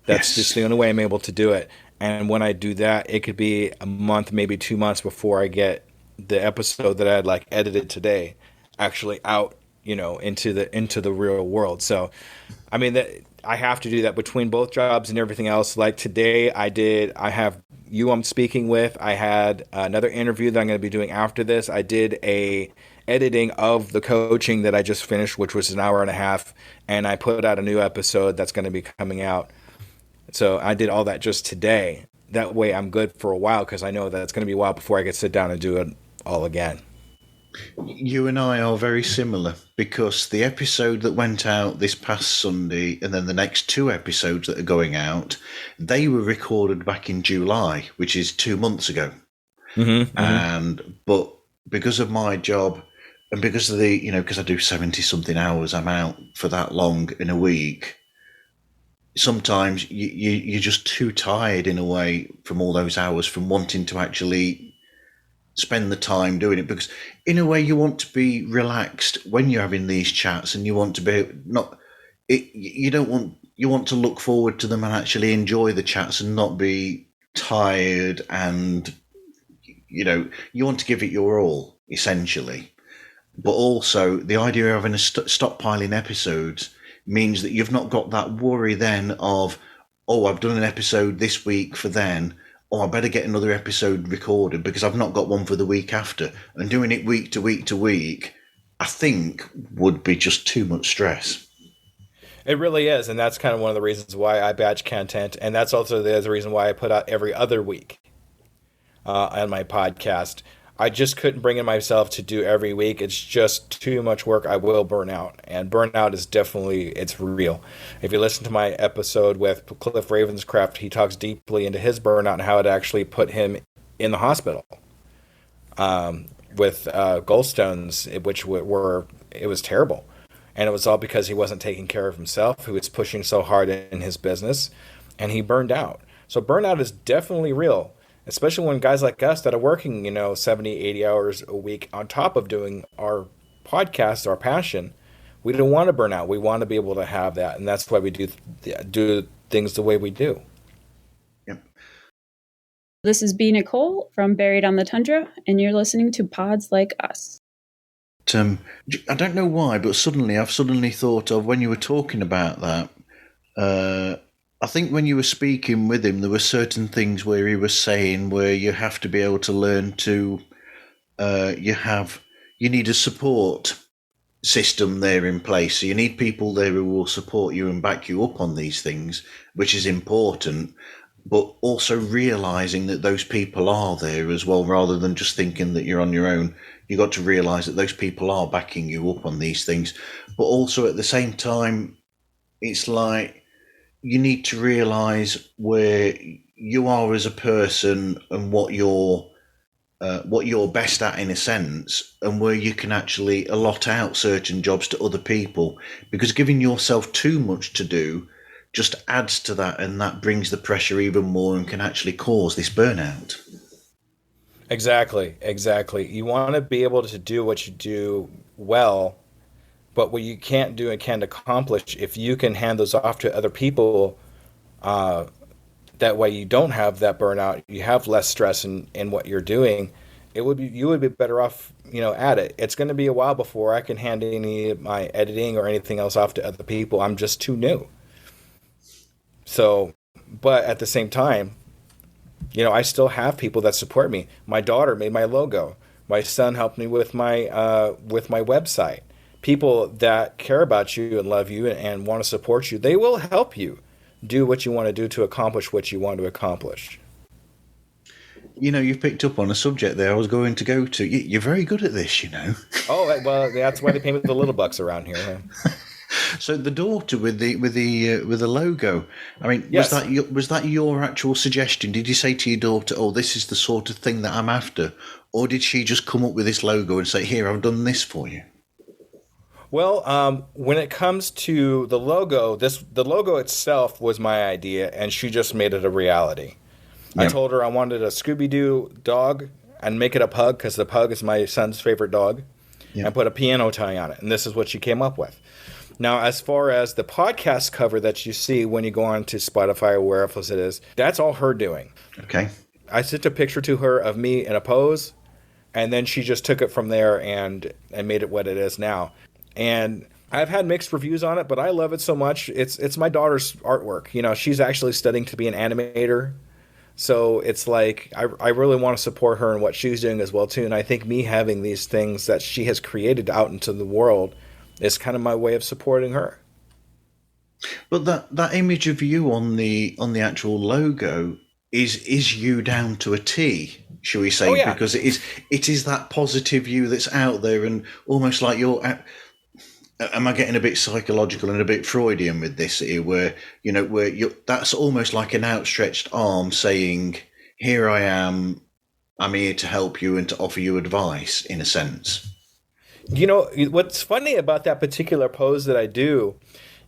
That's just the only way I'm able to do it. And when I do that, it could be a month, maybe 2 months before I get the episode that I had like edited today actually out, into the real world. So, I mean, I have to do that between both jobs and everything else. Like today, I have you I'm speaking with. I had another interview that I'm going to be doing after this. I did a editing of the coaching that I just finished, which was an hour and a half, and I put out a new episode that's going to be coming out. So I did all that just today. That way I'm good for a while, because I know that it's going to be a while before I can sit down and do it all again. You and I are very similar, because the episode that went out this past Sunday and then the next 2 episodes that are going out, they were recorded back in July, which is 2 months ago. But because of my job and because of because I do 70 something hours, I'm out for that long in a week. Sometimes you're just too tired in a way from all those hours, from wanting to actually spend the time doing it, because in a way you want to be relaxed when you're having these chats, and you want to be you want to look forward to them and actually enjoy the chats and not be tired, and you want to give it your all essentially. But also the idea of having a stockpiling episodes means that you've not got that worry then of, oh, I've done an episode this week for then, I better get another episode recorded because I've not got one for the week after. And doing it week to week to week, I think would be just too much stress. It really is. And that's kind of one of the reasons why I batch content. And that's also the other reason why I put out every other week on my podcast. I just couldn't bring in myself to do every week. It's just too much work. I will burn out. And burnout is definitely, it's real. If you listen to my episode with Cliff Ravenscraft, he talks deeply into his burnout and how it actually put him in the hospital with gallstones, which it was terrible. And it was all because he wasn't taking care of himself. He was pushing so hard in his business, and he burned out. So burnout is definitely real. Especially when guys like us that are working, 70, 80 hours a week on top of doing our podcast, our passion, we don't want to burn out. We want to be able to have that. And that's why we do things the way we do. Yep. This is B. Nicole from Buried on the Tundra, and you're listening to Pods Like Us. I don't know why, but I've suddenly thought of, when you were talking about that, I think when you were speaking with him, there were certain things where he was saying where you have to be able to learn to, you need a support system there in place. So you need people there who will support you and back you up on these things, which is important, but also realizing that those people are there as well, rather than just thinking that you're on your own. You got to realize that those people are backing you up on these things, but also at the same time, it's like, you need to realize where you are as a person and what you're best at in a sense, and where you can actually allot out certain jobs to other people, because giving yourself too much to do just adds to that, and that brings the pressure even more and can actually cause this burnout. Exactly. You want to be able to do what you do well, but what you can't do and can't accomplish, if you can hand those off to other people, that way you don't have that burnout, you have less stress in what you're doing. You would be better off, at it. It's going to be a while before I can hand any of my editing or anything else off to other people. I'm just too new. So, but at the same time, I still have people that support me. My daughter made my logo. My son helped me with my website. People that care about you and love you and want to support you, they will help you do what you want to do to accomplish what you want to accomplish. You've picked up on a subject there I was going to go to. You're very good at this, Oh, well, that's why they pay me the little bucks around here. Huh? So the daughter with the logo. I mean, yes. was that your actual suggestion? Did you say to your daughter, "Oh, this is the sort of thing that I'm after," or did she just come up with this logo and say, "Here, I've done this for you"? Well, when it comes to the logo, the logo itself was my idea, and she just made it a reality. Yeah. I told her I wanted a Scooby-Doo dog and make it a pug, because the pug is my son's favorite dog, and put a piano tie on it, and this is what she came up with. Now, as far as the podcast cover that you see when you go on to Spotify or wherever it is, that's all her doing. Okay. I sent a picture to her of me in a pose, and then she just took it from there and made it what it is now. And I've had mixed reviews on it, but I love it so much. It's my daughter's artwork. She's actually studying to be an animator. So it's like I really want to support her in what she's doing as well, too. And I think me having these things that she has created out into the world is kind of my way of supporting her. But that image of you on the actual logo is you down to a T, shall we say? Oh, yeah. Because it is that positive you that's out there, and almost like you're. Am I getting a bit psychological and a bit Freudian with this here, where that's almost like an outstretched arm saying, "Here I am. I'm here to help you and to offer you advice," in a sense. What's funny about that particular pose that I do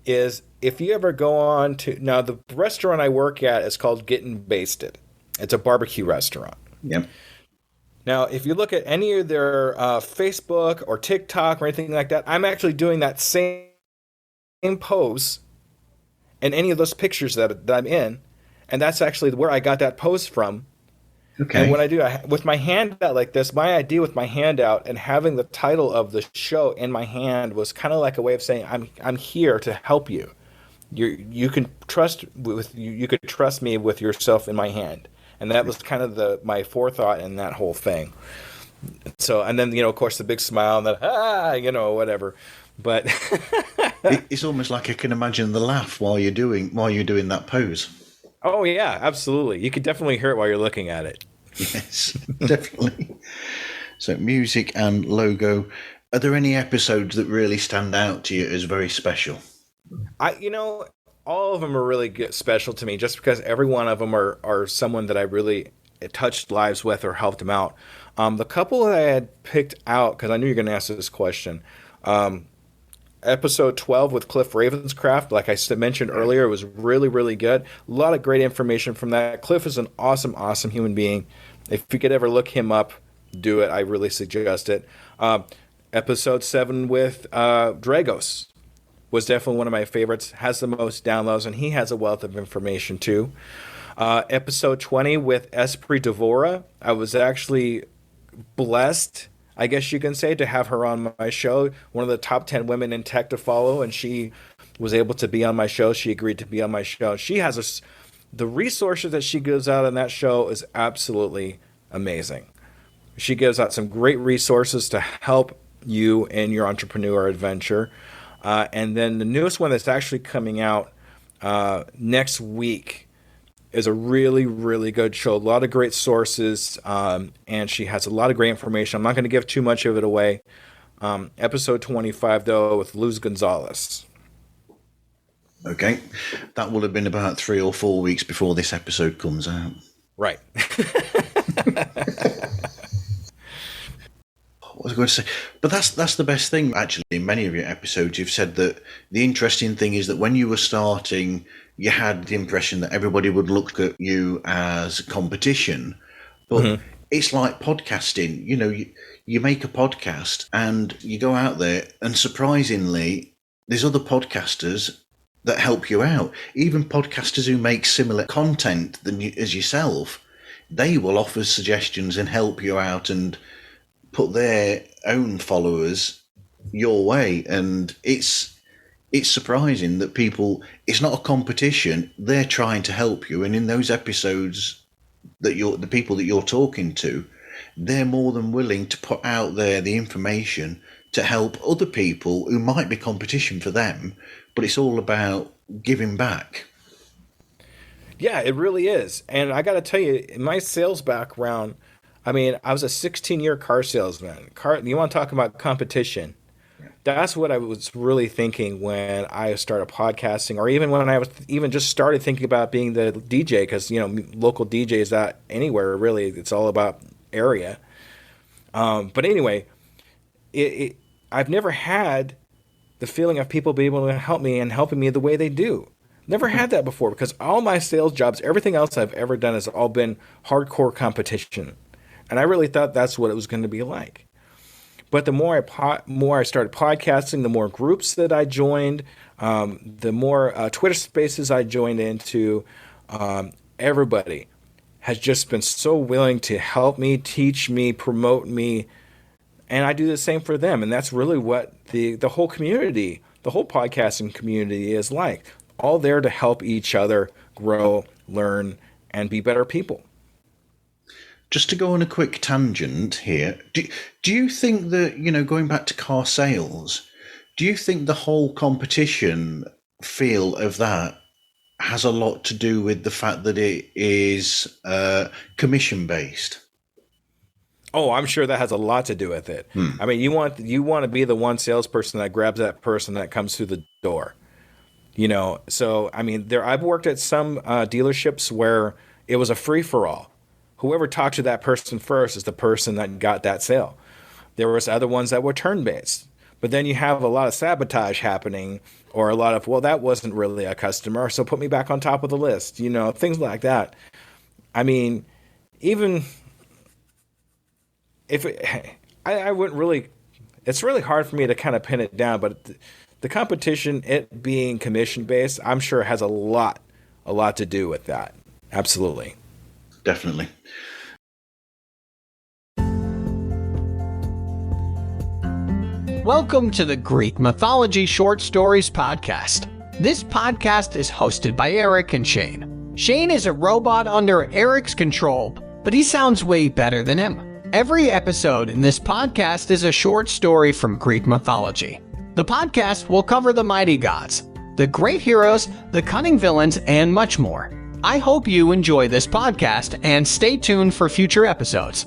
is, if you ever go on to, now the restaurant I work at is called Getting Basted. It's a barbecue restaurant. Yep. Now, if you look at any of their Facebook or TikTok or anything like that, I'm actually doing that same pose in any of those pictures that I'm in, and that's actually where I got that pose from. Okay. And what I do, with my hand out like this, my idea with my hand out and having the title of the show in my hand was kind of like a way of saying, I'm here to help you. You can trust you could trust me with yourself in my hand. And that was kind of my forethought in that whole thing. So, and then, of course, the big smile and the, whatever. But it's almost like I can imagine the laugh while you're doing that pose. Oh, yeah, absolutely. You could definitely hear it while you're looking at it. Yes, definitely. So music and logo. Are there any episodes that really stand out to you as very special? All of them are really special to me, just because every one of them are someone that I really touched lives with or helped them out. The couple that I had picked out, because I knew you were going to ask this question, episode 12 with Cliff Ravenscraft, like I mentioned earlier, was really, really good. A lot of great information from that. Cliff is an awesome, awesome human being. If you could ever look him up, do it. I really suggest it. Episode 7 with Dragos was definitely one of my favorites. Has the most downloads, and he has a wealth of information too. Episode 20 with Esprit Devora. I was actually blessed, I guess you can say, to have her on my show. One of the top 10 women in tech to follow, and she was able to be on my show. She agreed to be on my show. She has the resources that she gives out on that show is absolutely amazing. She gives out some great resources to help you in your entrepreneur adventure. And then the newest one that's actually coming out next week is a really, really good show. A lot of great sources, and she has a lot of great information. I'm not going to give too much of it away. Episode 25, though, with Luz Gonzalez. Okay. That will have been about 3 or 4 weeks before this episode comes out. Right. What was I going to say? But that's the best thing, actually. In many of your episodes, you've said that the interesting thing is that when you were starting, you had the impression that everybody would look at you as competition. But it's like podcasting. You know, you make a podcast and you go out there, and surprisingly, there's other podcasters that help you out. Even podcasters who make similar content as yourself, they will offer suggestions and help you out and put their own followers your way. And it's surprising that people, it's not a competition, they're trying to help you. And in those episodes that the people that you're talking to, they're more than willing to put out there the information to help other people who might be competition for them, but it's all about giving back. Yeah, it really is. And I got to tell you, in my sales background, I mean, I was a 16-year car salesman. You want to talk about competition? That's what I was really thinking when I started podcasting, or even when I was even just started thinking about being the DJ, because, you know, local DJs out anywhere, really, it's all about area. But anyway, I've never had the feeling of people being able to help me and helping me the way they do. Never had that before, because all my sales jobs, everything else I've ever done has all been hardcore competition. And I really thought that's what it was going to be like. But the more I started podcasting, the more groups that I joined, the more Twitter spaces I joined into, everybody has just been so willing to help me, teach me, promote me. And I do the same for them. And that's really what the whole community, the whole podcasting community is like. All there to help each other grow, learn, and be better people. Just to go on a quick tangent here, do you think that, you know, going back to car sales, do you think the whole competition feel of that has a lot to do with the fact that it is commission-based? Oh, I'm sure that has a lot to do with it. I mean, you want to be the one salesperson that grabs that person that comes through the door. You know, so, I mean, I've worked at some dealerships where it was a free-for-all. Whoever talked to that person first is the person that got that sale. There was other ones that were turn-based. But then you have a lot of sabotage happening, or a lot of, well, that wasn't really a customer, so put me back on top of the list. You know, things like that. I mean, even if I wouldn't really, it's really hard for me to kind of pin it down, but the competition, it being commission-based, I'm sure has a lot to do with that. Absolutely. Definitely. Welcome to the Greek Mythology Short Stories podcast. This podcast is hosted by Eric and Shane. Shane is a robot under Eric's control, but he sounds way better than him. Every episode in this podcast is a short story from Greek mythology. The podcast will cover the mighty gods, the great heroes, the cunning villains, and much more. I hope you enjoy this podcast and stay tuned for future episodes.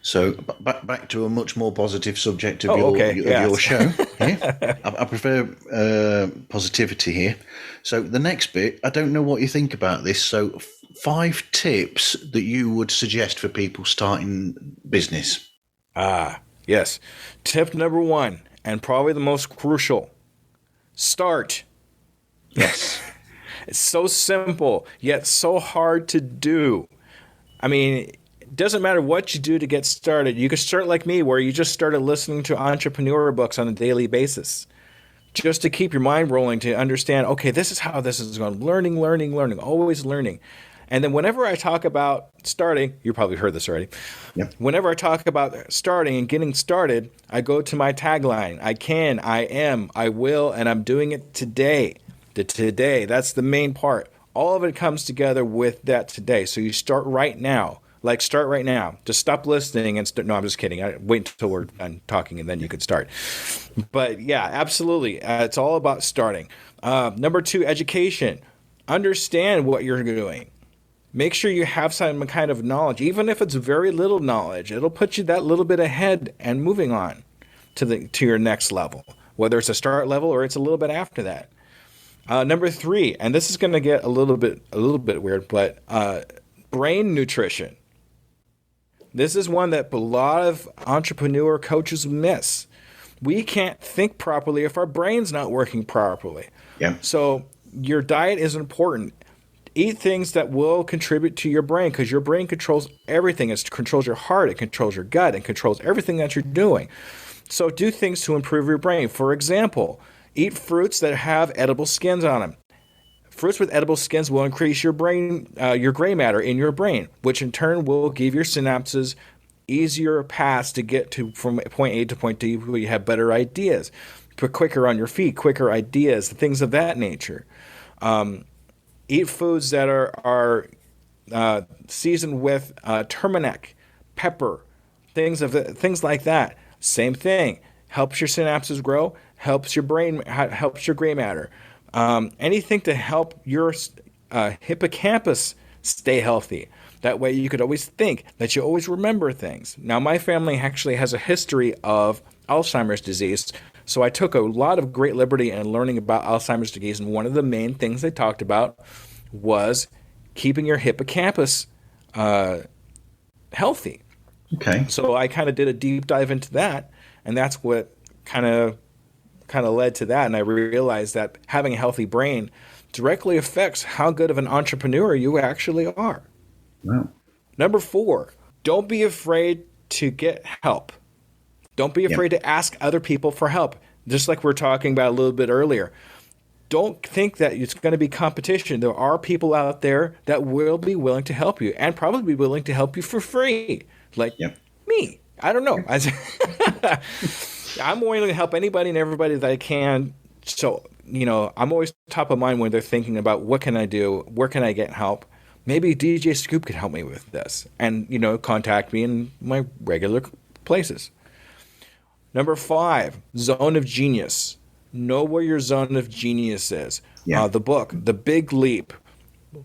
So back to a much more positive subject of your show. Yeah? I prefer positivity here. So the next bit, I don't know what you think about this. So 5 tips that you would suggest for people starting business. Yes. Tip number 1, and probably the most crucial, start. Yes. It's so simple, yet so hard to do. I mean, it doesn't matter what you do to get started. You could start like me, where you just started listening to entrepreneur books on a daily basis, just to keep your mind rolling, to understand, okay, this is how this is going. Learning, always learning. And then whenever I talk about starting, you probably heard this already. Yep. Whenever I talk about starting and getting started, I go to my tagline. I can, I am, I will, and I'm doing it today. The today, that's the main part. All of it comes together with that today. So you start right now. Like, start right now. Just stop listening and no, I'm just kidding. Wait until we're done talking and then you can start. But yeah, absolutely. It's all about starting. Number 2, education. Understand what you're doing. Make sure you have some kind of knowledge, even if it's very little knowledge. It'll put you that little bit ahead and moving on. to your next level, whether it's a start level or it's a little bit after that. Number 3, and this is going to get a little bit weird, but brain nutrition. This is one that a lot of entrepreneur coaches miss. We can't think properly if our brain's not working properly. Yeah. So your diet is important. Eat things that will contribute to your brain, because your brain controls everything. It controls your heart, it controls your gut, it controls everything that you're doing. So do things to improve your brain. For example, eat fruits that have edible skins on them. Fruits with edible skins will increase your brain, your gray matter in your brain, which in turn will give your synapses easier paths to get to from point A to point D, where you have better ideas, put quicker on your feet, quicker ideas, things of that nature. Eat foods that are seasoned with turmeric, pepper, things like that. Same thing. Helps your synapses grow. Helps your brain. Helps your gray matter. Anything to help your hippocampus stay healthy. That way you could always think, that you always remember things. Now, my family actually has a history of Alzheimer's disease, so I took a lot of great liberty in learning about Alzheimer's disease, and one of the main things they talked about was keeping your hippocampus healthy. Okay. So I kind of did a deep dive into that, and that's what kind of led to that. And I realized that having a healthy brain directly affects how good of an entrepreneur you actually are. Wow. Number 4, don't be afraid to get help. Don't be afraid to ask other people for help. Just like we were talking about a little bit earlier. Don't think that it's going to be competition. There are people out there that will be willing to help you, and probably be willing to help you for free. Like me. I don't know. I'm willing to help anybody and everybody that I can. So, I'm always top of mind when they're thinking about what can I do? Where can I get help? Maybe DJ Skoob could help me with this, and, contact me in my regular places. Number 5, zone of genius. Know where your zone of genius is. The book, The Big Leap,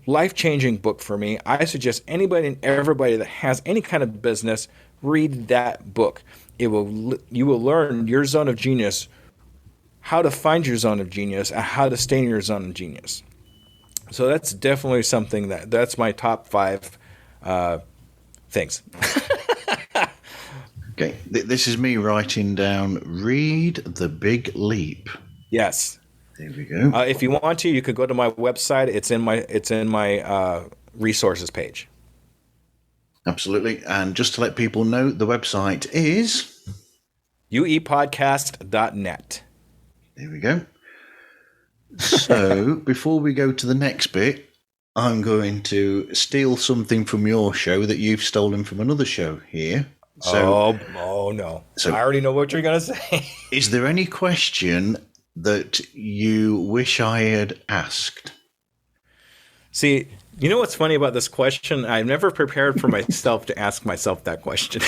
life-changing book for me. I suggest anybody and everybody that has any kind of business read that book. You will learn your zone of genius, how to find your zone of genius, and how to stay in your zone of genius. So that's definitely something that's my top 5 things. Okay, this is me writing down, read The Big Leap. Yes. There we go. If you want to, you could go to my website. It's in my resources page. Absolutely. And just to let people know, the website is uepodcast.net. There we go. So before we go to the next bit, I'm going to steal something from your show that you've stolen from another show here. So, oh no. So I already know what you're going to say. Is there any question that you wish I had asked? See, you know what's funny about this question? I've never prepared for myself to ask myself that question.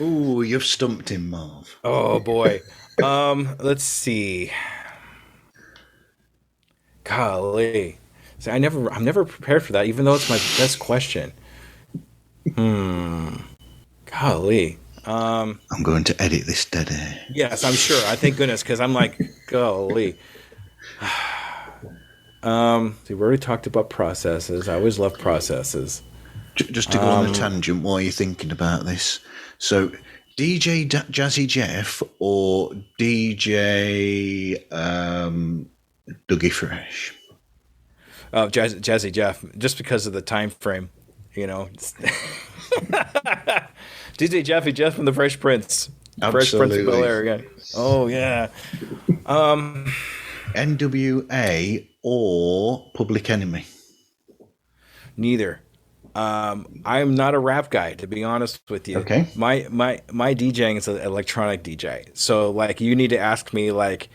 Ooh, you've stumped him, Marv. Oh boy. Let's see. Golly. See, I'm never prepared for that, even though it's my best question. Golly. I'm going to edit this dead air. Yes, I'm sure. I thank goodness, because I'm like, golly. See, we already talked about processes. I always love processes. Just to go on a tangent while you're thinking about this. So, DJ Jazzy Jeff or DJ Dougie Fresh? Oh, Jazzy Jeff, just because of the time frame, DJ Jeffy Jeff from the Fresh Prince. Fresh Prince of Bel-Air again. Oh, yeah. NWA or Public Enemy? Neither. I'm not a rap guy, to be honest with you. Okay. My DJing is an electronic DJ. So, like, you need to ask me, like,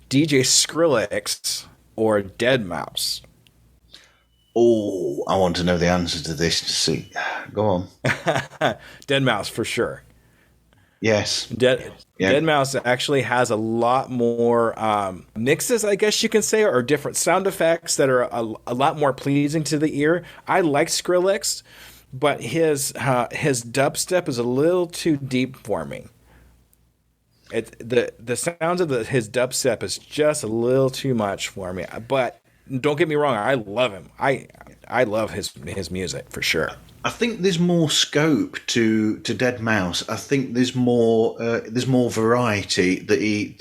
DJ Skrillex or Deadmau5. Oh, I want to know the answer to this. See, go on. Deadmau5 for sure. Yes. Deadmau5 actually has a lot more mixes, I guess you can say, or different sound effects that are a lot more pleasing to the ear. I like Skrillex, but his dubstep is a little too deep for me. The sounds of his dubstep is just a little too much for me. But don't get me wrong, I love him. I love his music for sure. I think there's more scope to Dead Mouse. I think there's more variety that he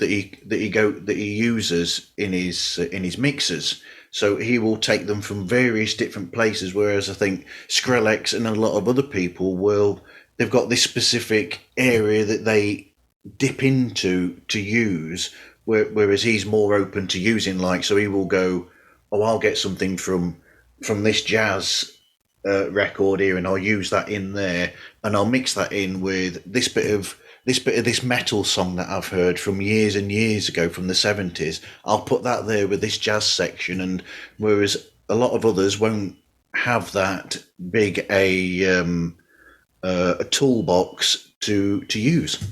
uses in his mixes. So he will take them from various different places. Whereas I think Skrillex and a lot of other people they've got this specific area that they dip into to use. Whereas he's more open to using, like, so he will go, oh, I'll get something from this jazz record here, and I'll use that in there, and I'll mix that in with this bit of this metal song that I've heard from years and years ago from the 70s. I'll put that there with this jazz section, and whereas a lot of others won't have that big a toolbox to use.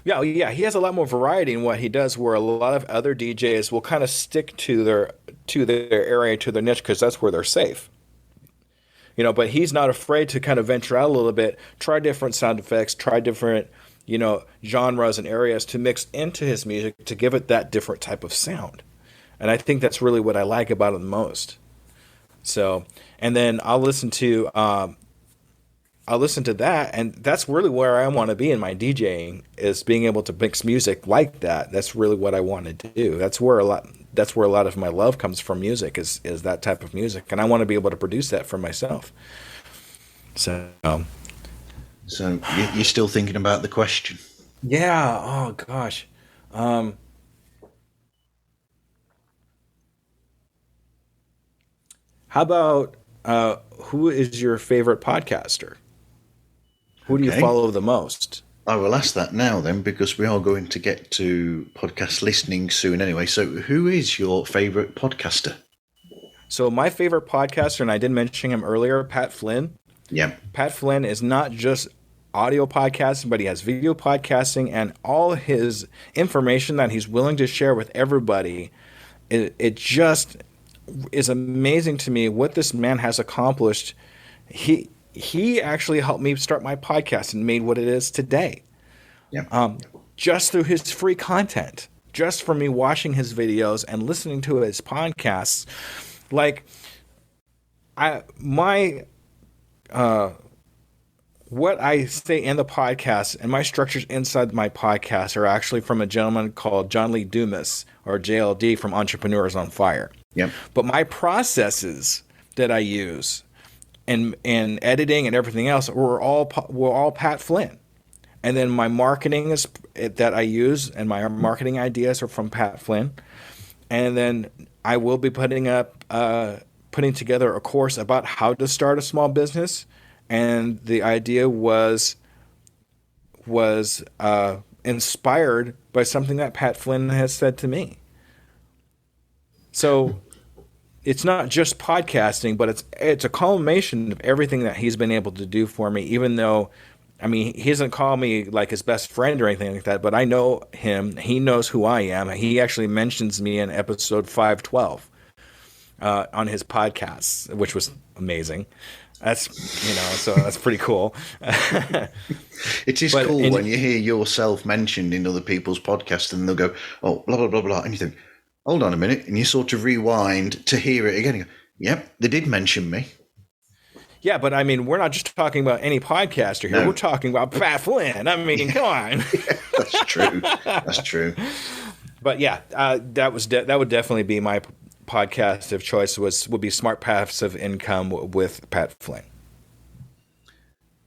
Yeah, he has a lot more variety in what he does, where a lot of other DJs will kind of stick to their area, to their niche, because that's where they're safe. But he's not afraid to kind of venture out a little bit, try different sound effects, try different, genres and areas to mix into his music to give it that different type of sound. And I think that's really what I like about it the most. So, and then I'll listen to that, and that's really where I want to be in my DJing, is being able to mix music like that. That's really what I want to do. That's where a lot of my love comes from. Music is that type of music, and I want to be able to produce that for myself. So you're still thinking about the question? Yeah. Oh gosh. How about who is your favorite podcaster? Who do you follow the most? I will ask that now then, because we are going to get to podcast listening soon anyway. So who is your favorite podcaster? So my favorite podcaster, and I did mention him earlier, Pat Flynn. Yeah. Pat Flynn is not just audio podcasting, but he has video podcasting, and all his information that he's willing to share with everybody. It just is amazing to me what this man has accomplished. He actually helped me start my podcast and made what it is today. Yeah. Just through his free content, just from me watching his videos and listening to his podcasts. Like, what I say in the podcast and my structures inside my podcast are actually from a gentleman called John Lee Dumas, or JLD, from Entrepreneurs on Fire. Yep. But my processes that I use and editing and everything else were all Pat Flynn. And then my marketing that I use, and my marketing ideas are from Pat Flynn. And then I will be putting together a course about how to start a small business. And the idea was inspired by something that Pat Flynn has said to me. So it's not just podcasting, but it's a culmination of everything that he's been able to do for me, even though, I mean, he doesn't call me like his best friend or anything like that, but I know him. He knows who I am. He actually mentions me in episode 512 on his podcast, which was amazing. That's, so that's pretty cool. It is cool when you hear yourself mentioned in other people's podcasts, and they'll go, oh, blah, blah, blah, blah. And you think, hold on a minute. And you sort of rewind to hear it again. You go, yep, they did mention me. Yeah, but I mean, we're not just talking about any podcaster here. No. We're talking about Pat Flynn. I mean, come on. Yeah, that's true. That's true. But yeah, that would definitely be my podcast of choice. Would be Smart Passive Income with Pat Flynn.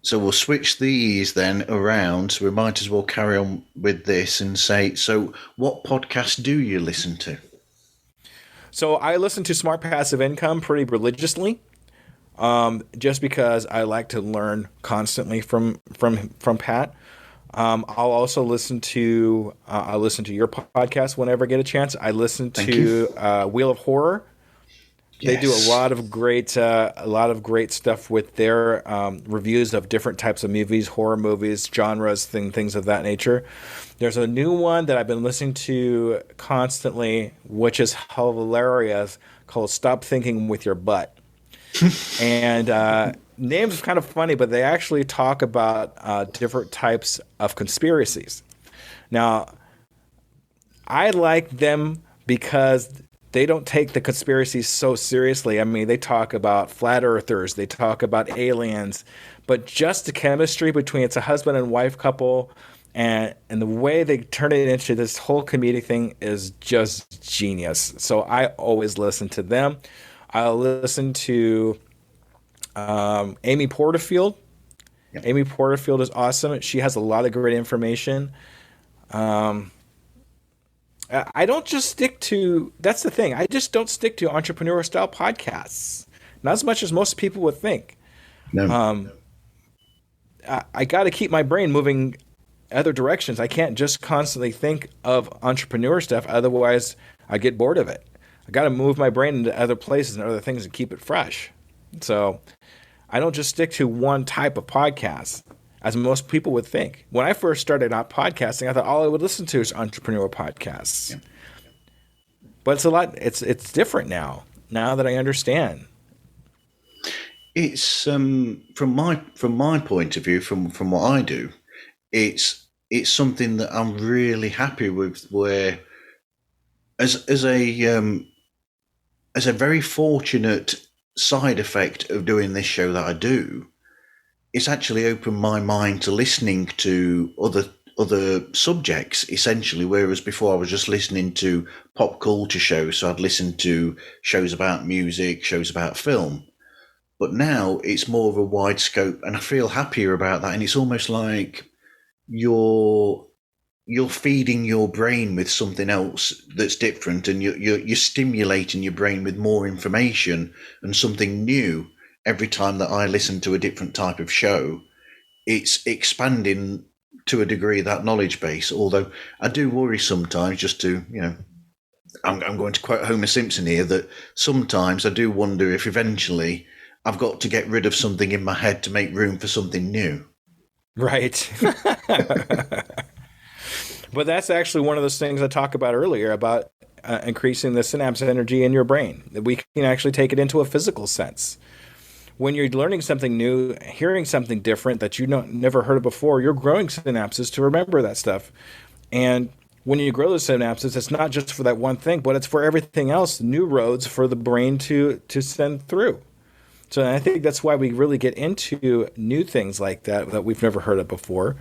So we'll switch these then around. So we might as well carry on with this and say, so what podcast do you listen to? So I listen to Smart Passive Income pretty religiously. Just because I like to learn constantly from Pat. I'll also listen to your podcast whenever I get a chance. I listen to Wheel of Horror. Yes. They do a lot of great stuff with their reviews of different types of movies, horror movies, genres, things of that nature. There's a new one that I've been listening to constantly, which is hilarious, called "Stop Thinking with Your Butt." And name's kind of funny, but they actually talk about different types of conspiracies. Now, I like them because they don't take the conspiracies so seriously. I mean, they talk about flat earthers, they talk about aliens, but just the chemistry between it's a husband and wife couple, and the way they turn it into this whole comedic thing is just genius. So I always listen to them. I'll listen to Amy Porterfield. Yep. Amy Porterfield is awesome. She has a lot of great information. I don't just stick to, that's the thing, I just don't stick to entrepreneur style podcasts. Not as much as most people would think. No. I got to keep my brain moving other directions. I can't just constantly think of entrepreneur stuff. Otherwise, I get bored of it. I got to move my brain into other places and other things and keep it fresh. So I don't just stick to one type of podcast, as most people would think. When I first started out podcasting, I thought all I would listen to is entrepreneurial podcasts. Yeah. But it's a lot. It's different now that I understand. It's from my point of view, from what I do, it's something that I'm really happy with. Where as a very fortunate side effect of doing this show that I do, it's actually opened my mind to listening to other subjects, essentially, whereas before I was just listening to pop culture shows. So I'd listen to shows about music, shows about film. But now it's more of a wide scope, and I feel happier about that. And it's almost like you're feeding your brain with something else that's different, and you're stimulating your brain with more information and something new every time that I listen to a different type of show. It's expanding to a degree that knowledge base. Although I do worry sometimes, just to, I'm going to quote Homer Simpson here, that sometimes I do wonder if eventually I've got to get rid of something in my head to make room for something new. Right. But that's actually one of those things I talked about earlier about increasing the synapse energy in your brain, that we can actually take it into a physical sense. When you're learning something new, hearing something different that you never heard of before, you're growing synapses to remember that stuff. And when you grow the synapses, it's not just for that one thing, but it's for everything else, new roads for the brain to send through. So I think that's why we really get into new things like that we've never heard of before,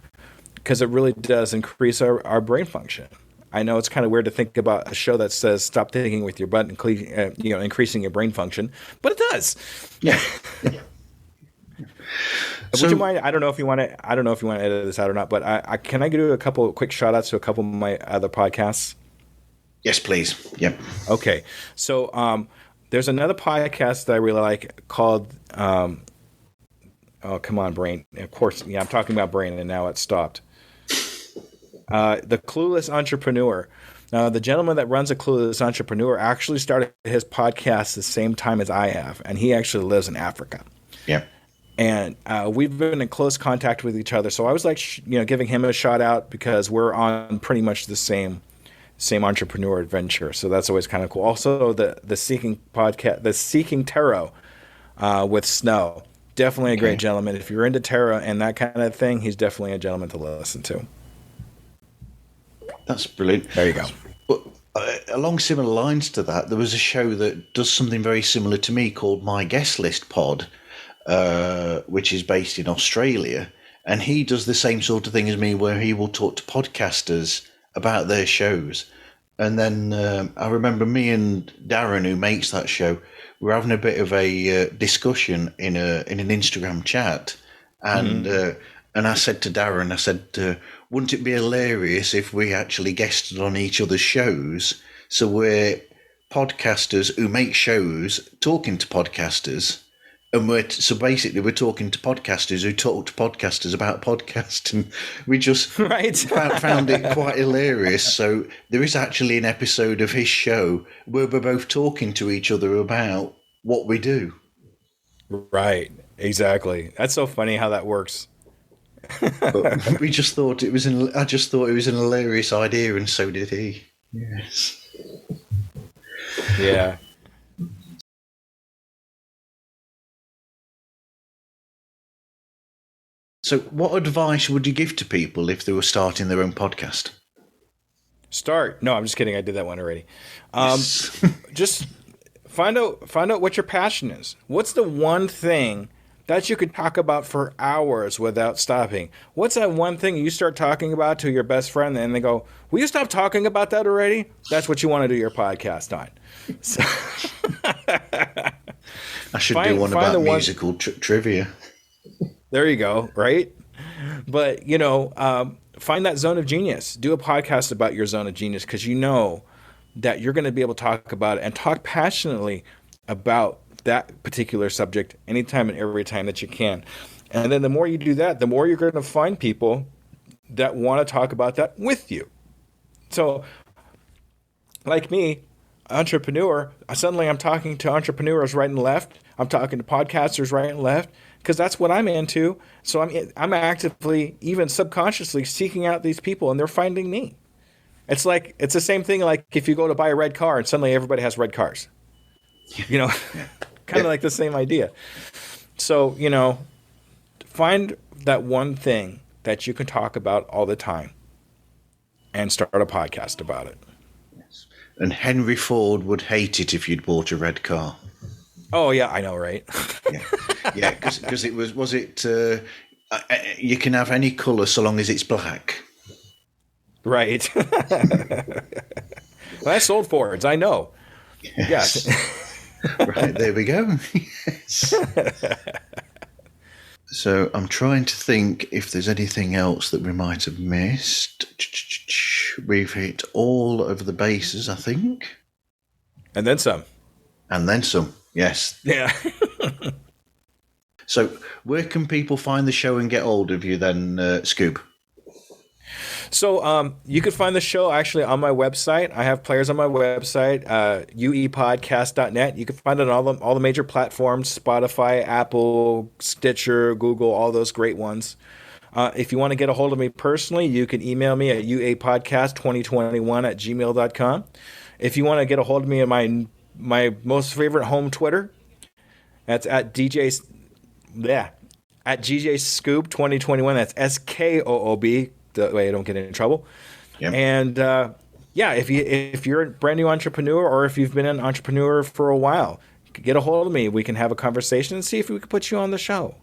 because it really does increase our brain function. I know it's kind of weird to think about a show that says stop thinking with your butt and increasing your brain function, but it does. Yeah. Would you mind? I don't know if you want to edit this out or not, but can I do a couple of quick shout outs to a couple of my other podcasts? Yes, please. Yep. Okay. So there's another podcast that I really like called oh, come on, Brain. Of course, yeah, I'm talking about Brain, and now it's stopped. The Clueless Entrepreneur. Now, the gentleman that runs a Clueless Entrepreneur actually started his podcast the same time as I have, and he actually lives in Africa. Yeah. And we've been in close contact with each other. So I was like, giving him a shout out because we're on pretty much the same entrepreneur adventure. So that's always kind of cool. Also, the Seeking podcast, the Seeking Tarot with Snow. Definitely a great gentleman. If you're into tarot and that kind of thing, he's definitely a gentleman to listen to. That's brilliant. There you go. But along similar lines to that, there was a show that does something very similar to me called My Guest List Pod, which is based in Australia. And he does the same sort of thing as me, where he will talk to podcasters about their shows. And then I remember me and Darren, who makes that show, were having a bit of a discussion in an Instagram chat. And and I said to Darren, wouldn't it be hilarious if we actually guested on each other's shows? So we're podcasters who make shows talking to podcasters. And we're talking to podcasters who talk to podcasters about podcasts. And we just found it quite hilarious. So there is actually an episode of his show where we're both talking to each other about what we do. Right. Exactly. That's so funny how that works. But we just thought it was I just thought it was an hilarious idea, and so did he. Yes. Yeah. So what advice would you give to people if they were starting their own podcast? Start. No, I'm just kidding. I did that one already. Yes. Just find out what your passion is. What's the one thing that you could talk about for hours without stopping? What's that one thing you start talking about to your best friend and they go, will you stop talking about that already? That's what you want to do your podcast on. So I should do one about musical trivia. There you go, right? But, find that zone of genius. Do a podcast about your zone of genius because you know that you're going to be able to talk about it and talk passionately about that particular subject anytime and every time that you can. And then the more you do that, the more you're going to find people that want to talk about that with you. So, like me, entrepreneur, suddenly I'm talking to entrepreneurs right and left. I'm talking to podcasters right and left because that's what I'm into. So I'm actively, even subconsciously, seeking out these people, and they're finding me. It's the same thing like if you go to buy a red car and suddenly everybody has red cars. Kind of like the same idea. So, find that one thing that you can talk about all the time and start a podcast about it. Yes. And Henry Ford would hate it if you'd bought a red car. Oh, yeah, I know, right? Yeah, because it was you can have any colour so long as it's black. Right. Well, I sold Fords, I know. Yes. Right, there we go. Yes. So I'm trying to think if there's anything else that we might have missed. We've hit all over the bases, I think. And then some. And then some, yes. Yeah. So where can people find the show and get hold of you then, Skoob? So you can find the show actually on my website. I have players on my website, uepodcast.net. You can find it on all the major platforms, Spotify, Apple, Stitcher, Google, all those great ones. If you want to get a hold of me personally, you can email me at uapodcast2021@gmail.com. If you want to get a hold of me at my most favorite home Twitter, that's at DJ Skoob 2021. That's SKOOB. That way I don't get in trouble. Yep. And if you're a brand new entrepreneur or if you've been an entrepreneur for a while, get a hold of me. We can have a conversation and see if we can put you on the show.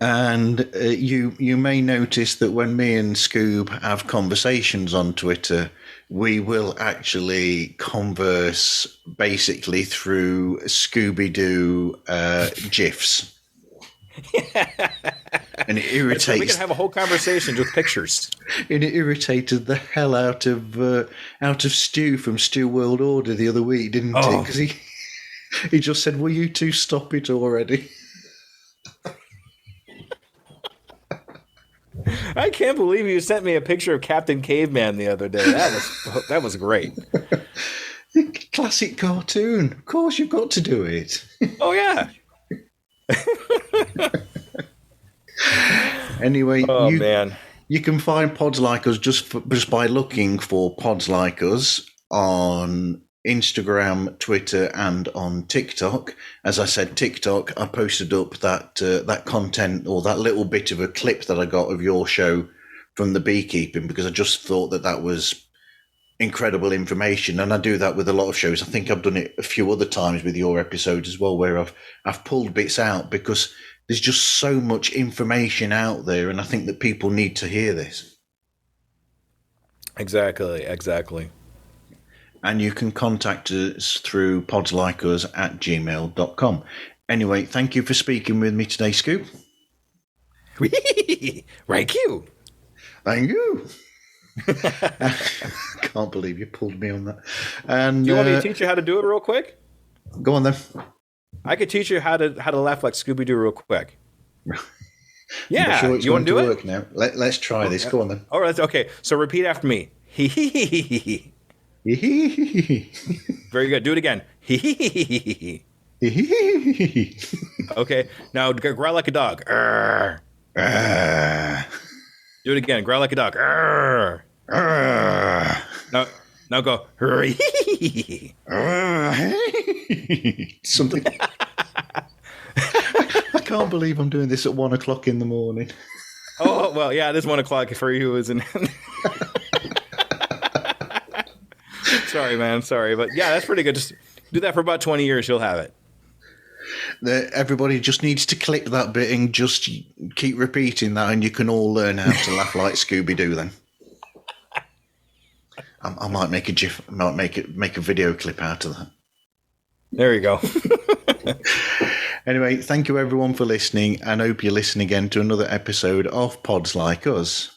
And you may notice that when me and Skoob have conversations on Twitter, we will actually converse basically through Scooby-Doo GIFs. And it irritates. We can have a whole conversation with pictures. And it irritated the hell out of Stu from Stu World Order the other week, didn't it? Because he just said, "Will you two stop it already?" I can't believe you sent me a picture of Captain Caveman the other day. That was great. Classic cartoon. Of course, you've got to do it. Oh yeah. Anyway, man. You can find Pods Like Us just by looking for Pods Like Us on Instagram, Twitter, and on TikTok. As I said, TikTok, I posted up that content or that little bit of a clip that I got of your show from the beekeeping because I just thought that was incredible information, and I do that with a lot of shows. I think I've done it a few other times with your episodes as well, where I've pulled bits out because there's just so much information out there, and I think that people need to hear this. Exactly. And you can contact us through podslikeus@gmail.com. Anyway, thank you for speaking with me today, Skoob. Thank you. Thank you. Can't believe you pulled me on that. And do you want me to teach you how to do it real quick? Go on then. I could teach you how to laugh like Scooby-Doo real quick. Yeah, sure it's you want to do work now? Let's try this. Go on then. All right, okay. So repeat after me. Very good. Do it again. Okay. Now growl like a dog. Do it again. Growl like a dog. Now go. Something. I can't believe I'm doing this at 1 o'clock in the morning. Oh, well, yeah, it is 1 o'clock for you, isn't it? Sorry, man. Sorry. But yeah, that's pretty good. Just do that for about 20 years. You'll have it. Everybody just needs to click that bit and just keep repeating that, and you can all learn how to laugh like Scooby-Doo then. I might make a GIF, might make a video clip out of that. There you go. Anyway, thank you everyone for listening, and hope you listen again to another episode of Pods Like Us.